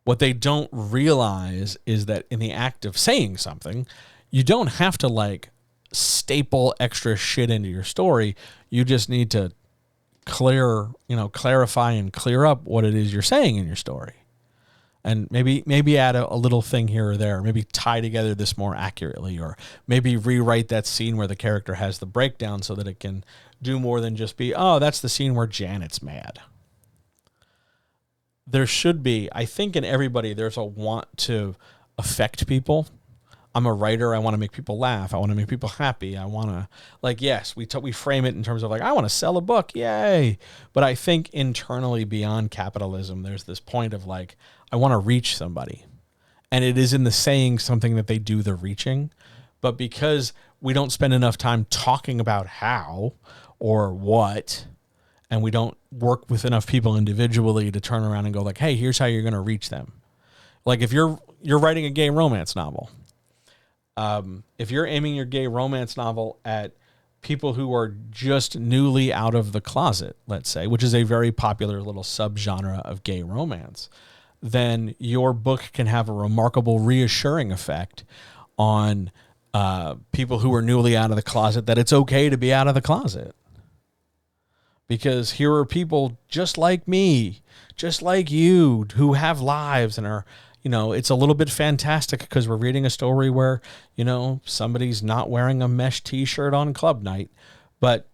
What they don't realize is that in the act of saying something, you don't have to like staple extra shit into your story. You just need to clarify and clear up what it is you're saying in your story. And maybe add a little thing here or there, maybe tie together this more accurately, or maybe rewrite that scene where the character has the breakdown so that it can do more than just be, oh, that's the scene where Janet's mad. There should be, I think in everybody, there's a want to affect people. I'm a writer. I want to make people laugh. I want to make people happy. I want to, like, yes, we frame it in terms of like, I want to sell a book. Yay. But I think internally beyond capitalism, there's this point of like, I want to reach somebody. And it is in the saying something that they do the reaching. But because we don't spend enough time talking about how or what, and we don't work with enough people individually to turn around and go like, hey, here's how you're going to reach them. Like if you're writing a gay romance novel, if you're aiming your gay romance novel at people who are just newly out of the closet, let's say, which is a very popular little subgenre of gay romance, then your book can have a remarkable reassuring effect on people who are newly out of the closet that it's okay to be out of the closet. Because here are people just like me, just like you, who have lives and are, it's a little bit fantastic because we're reading a story where, somebody's not wearing a mesh t-shirt on club night, but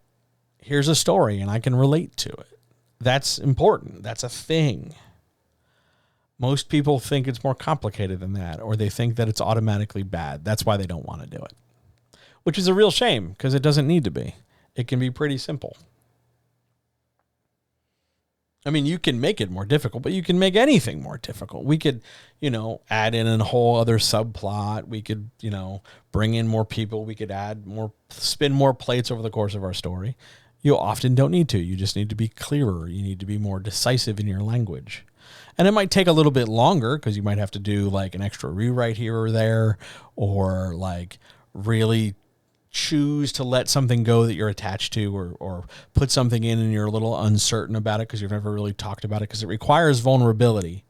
here's a story and I can relate to it. That's important. That's a thing. Most people think it's more complicated than that, or they think that it's automatically bad. That's why they don't want to do it, which is a real shame because it doesn't need to be. It can be pretty simple. I mean, you can make it more difficult, but you can make anything more difficult. We could, add in a whole other subplot. We could, bring in more people. We could spin more plates over the course of our story. You often don't need to. You just need to be clearer. You need to be more decisive in your language. And it might take a little bit longer because you might have to do like an extra rewrite here or there, or like really choose to let something go that you're attached to, or put something in and you're a little uncertain about it because you've never really talked about it, because it requires vulnerability.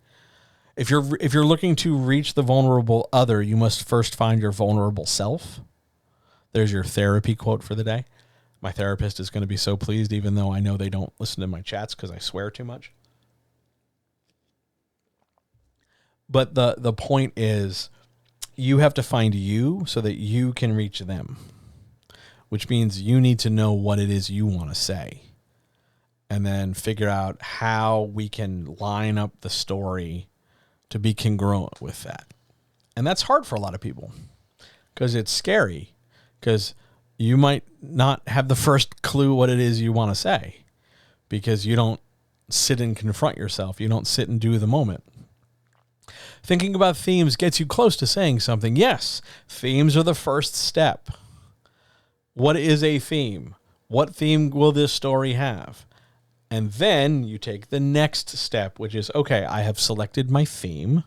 If you're looking to reach the vulnerable other, you must first find your vulnerable self. There's your therapy quote for the day. My therapist is going to be so pleased, even though I know they don't listen to my chats because I swear too much. But the point is, you have to find you so that you can reach them, which means you need to know what it is you want to say. and then figure out how we can line up the story to be congruent with that. And that's hard for a lot of people because it's scary, because you might not have the first clue what it is you want to say because you don't sit and confront yourself. You don't sit and do the moment. Thinking about themes gets you close to saying something. Yes, themes are the first step. What is a theme? What theme will this story have? And then you take the next step, which is, okay, I have selected my theme.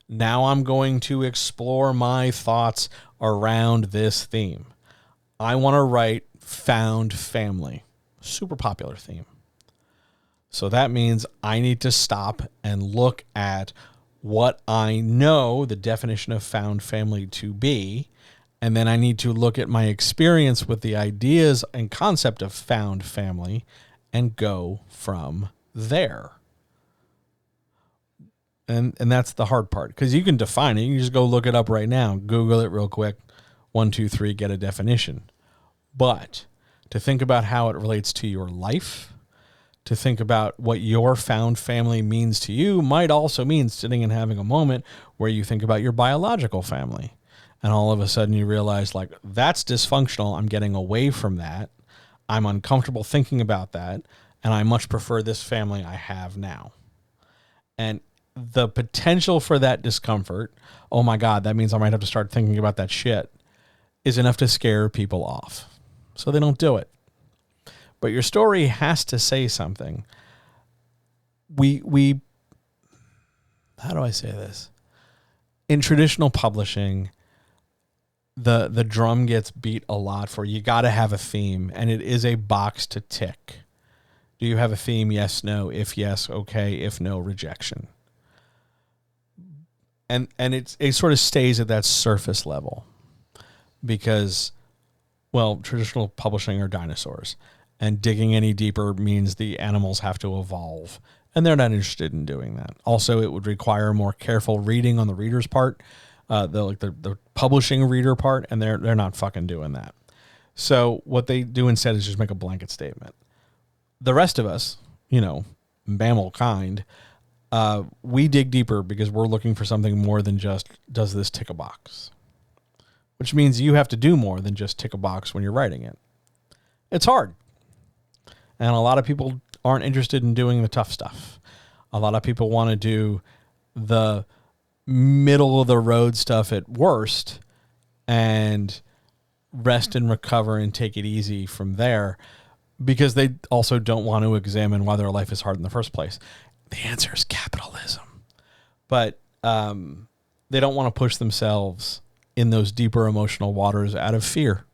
Now I'm going to explore my thoughts around this theme. I want to write found family. Super popular theme. So that means I need to stop and look at what I know the definition of found family to be. And then I need to look at my experience with the ideas and concept of found family and go from there. And that's the hard part, because you can define it. You can just go look it up right now. Google it real quick. 1, 2, 3, get a definition. But to think about how it relates to your life, to think about what your found family means to you, might also mean sitting and having a moment where you think about your biological family. And all of a sudden you realize, like, that's dysfunctional. I'm getting away from that. I'm uncomfortable thinking about that. And I much prefer this family I have now. And the potential for that discomfort, oh my God, that means I might have to start thinking about that shit, is enough to scare people off. So they don't do it. But your story has to say something. We how do I say this? In traditional publishing, the drum gets beat a lot for you got to have a theme, and it is a box to tick. Do you have a theme? Yes, no. If yes, okay. If no, rejection. And it sort of stays at that surface level because, well, traditional publishing are dinosaurs, and digging any deeper means the animals have to evolve, and they're not interested in doing that. Also, it would require more careful reading on the reader's part, the publishing reader part, and they're not fucking doing that. So what they do instead is just make a blanket statement. The rest of us, mammal kind, we dig deeper because we're looking for something more than just, does this tick a box? Which means you have to do more than just tick a box when you're writing it. It's hard. And a lot of people aren't interested in doing the tough stuff. A lot of people want to do the middle of the road stuff at worst and rest and recover and take it easy from there, because they also don't want to examine why their life is hard in the first place. The answer is capitalism. But they don't want to push themselves in those deeper emotional waters out of fear.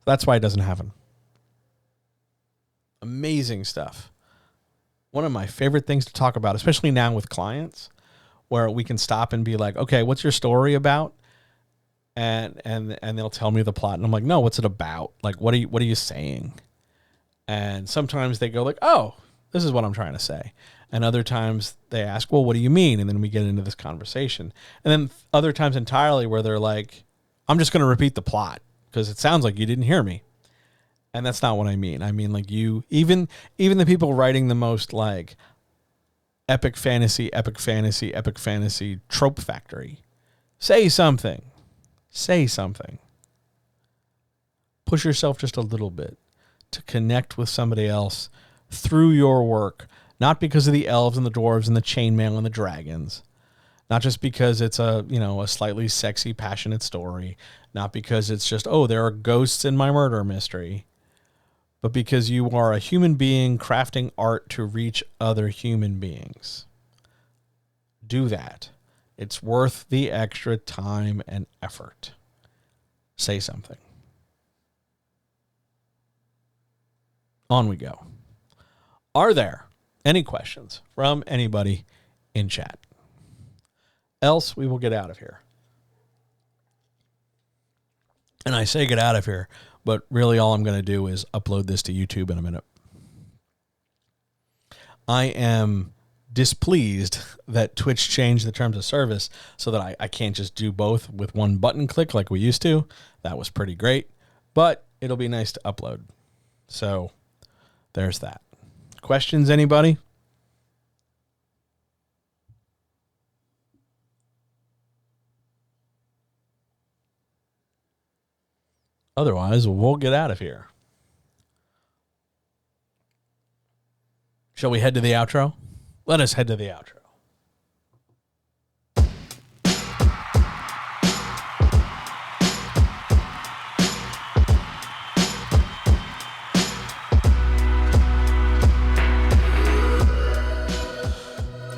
That's why it doesn't happen. Amazing stuff. One of my favorite things to talk about, especially now with clients, where we can stop and be like, okay, what's your story about? And they'll tell me the plot. And I'm like, no, what's it about? Like, what are you saying? And sometimes they go like, oh, this is what I'm trying to say. And other times they ask, well, what do you mean? And then we get into this conversation. And then other times entirely where they're like, I'm just going to repeat the plot because it sounds like you didn't hear me. And that's not what I mean. I mean, like, you, even the people writing the most like epic fantasy trope factory, say something. Push yourself just a little bit to connect with somebody else through your work, not because of the elves and the dwarves and the chainmail and the dragons, not just because it's a slightly sexy, passionate story, not because it's just, oh, there are ghosts in my murder mystery, but because you are a human being crafting art to reach other human beings. Do that. It's worth the extra time and effort. Say something. On we go. Are there any questions from anybody in chat? Else we will get out of here. And I say get out of here, but really all I'm going to do is upload this to YouTube in a minute. I am displeased that Twitch changed the terms of service so that I can't just do both with one button click like we used to. That was pretty great, but it'll be nice to upload. So there's that. Questions, anybody? Otherwise, we'll get out of here. Shall we head to the outro? Let us head to the outro.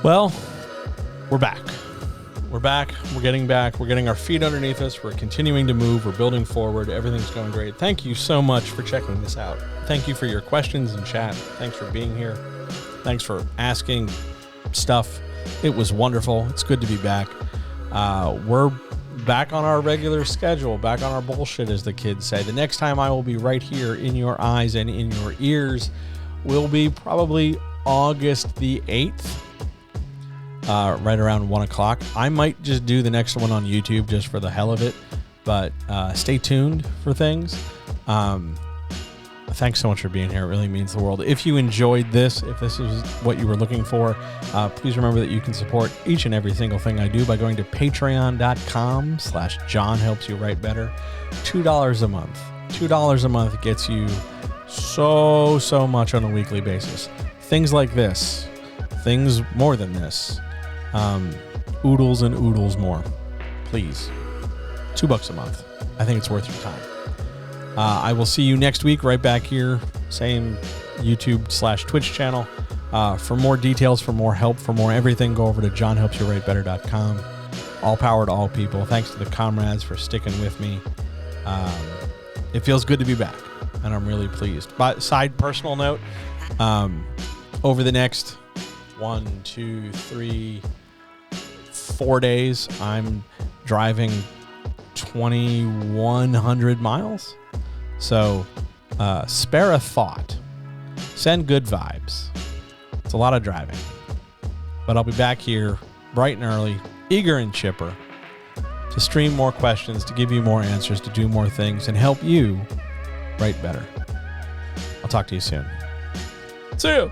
Well, we're back. We're back. We're getting back. We're getting our feet underneath us. We're continuing to move. We're building forward. Everything's going great. Thank you so much for checking this out. Thank you for your questions and chat. Thanks for being here. Thanks for asking stuff. It was wonderful. It's good to be back. We're back on our regular schedule, back on our bullshit, as the kids say. The next time I will be right here in your eyes and in your ears will be probably August the 8th. Right around 1 o'clock. I might just do the next one on YouTube just for the hell of it, but stay tuned for things. Thanks so much for being here. It really means the world. If you enjoyed this, if this is what you were looking for, please remember that you can support each and every single thing I do by going to patreon.com/John Helps You Write Better. $2 a month. $2 a month gets you so much on a weekly basis. Things like this. Things more than this. Oodles and oodles more. Please. $2 a month. I think it's worth your time. I will see you next week right back here. Same YouTube/Twitch channel. For more details, for more help, for more everything, go over to johnhelpsyourwritebetter.com. All power to all people. Thanks to the comrades for sticking with me. It feels good to be back, and I'm really pleased. But side personal note, over the next 1, 2, 3, 4 days, I'm driving 2,100 miles. So spare a thought. Send good vibes. It's a lot of driving. But I'll be back here bright and early, eager and chipper, to stream more questions, to give you more answers, to do more things, and help you write better. I'll talk to you soon. See you.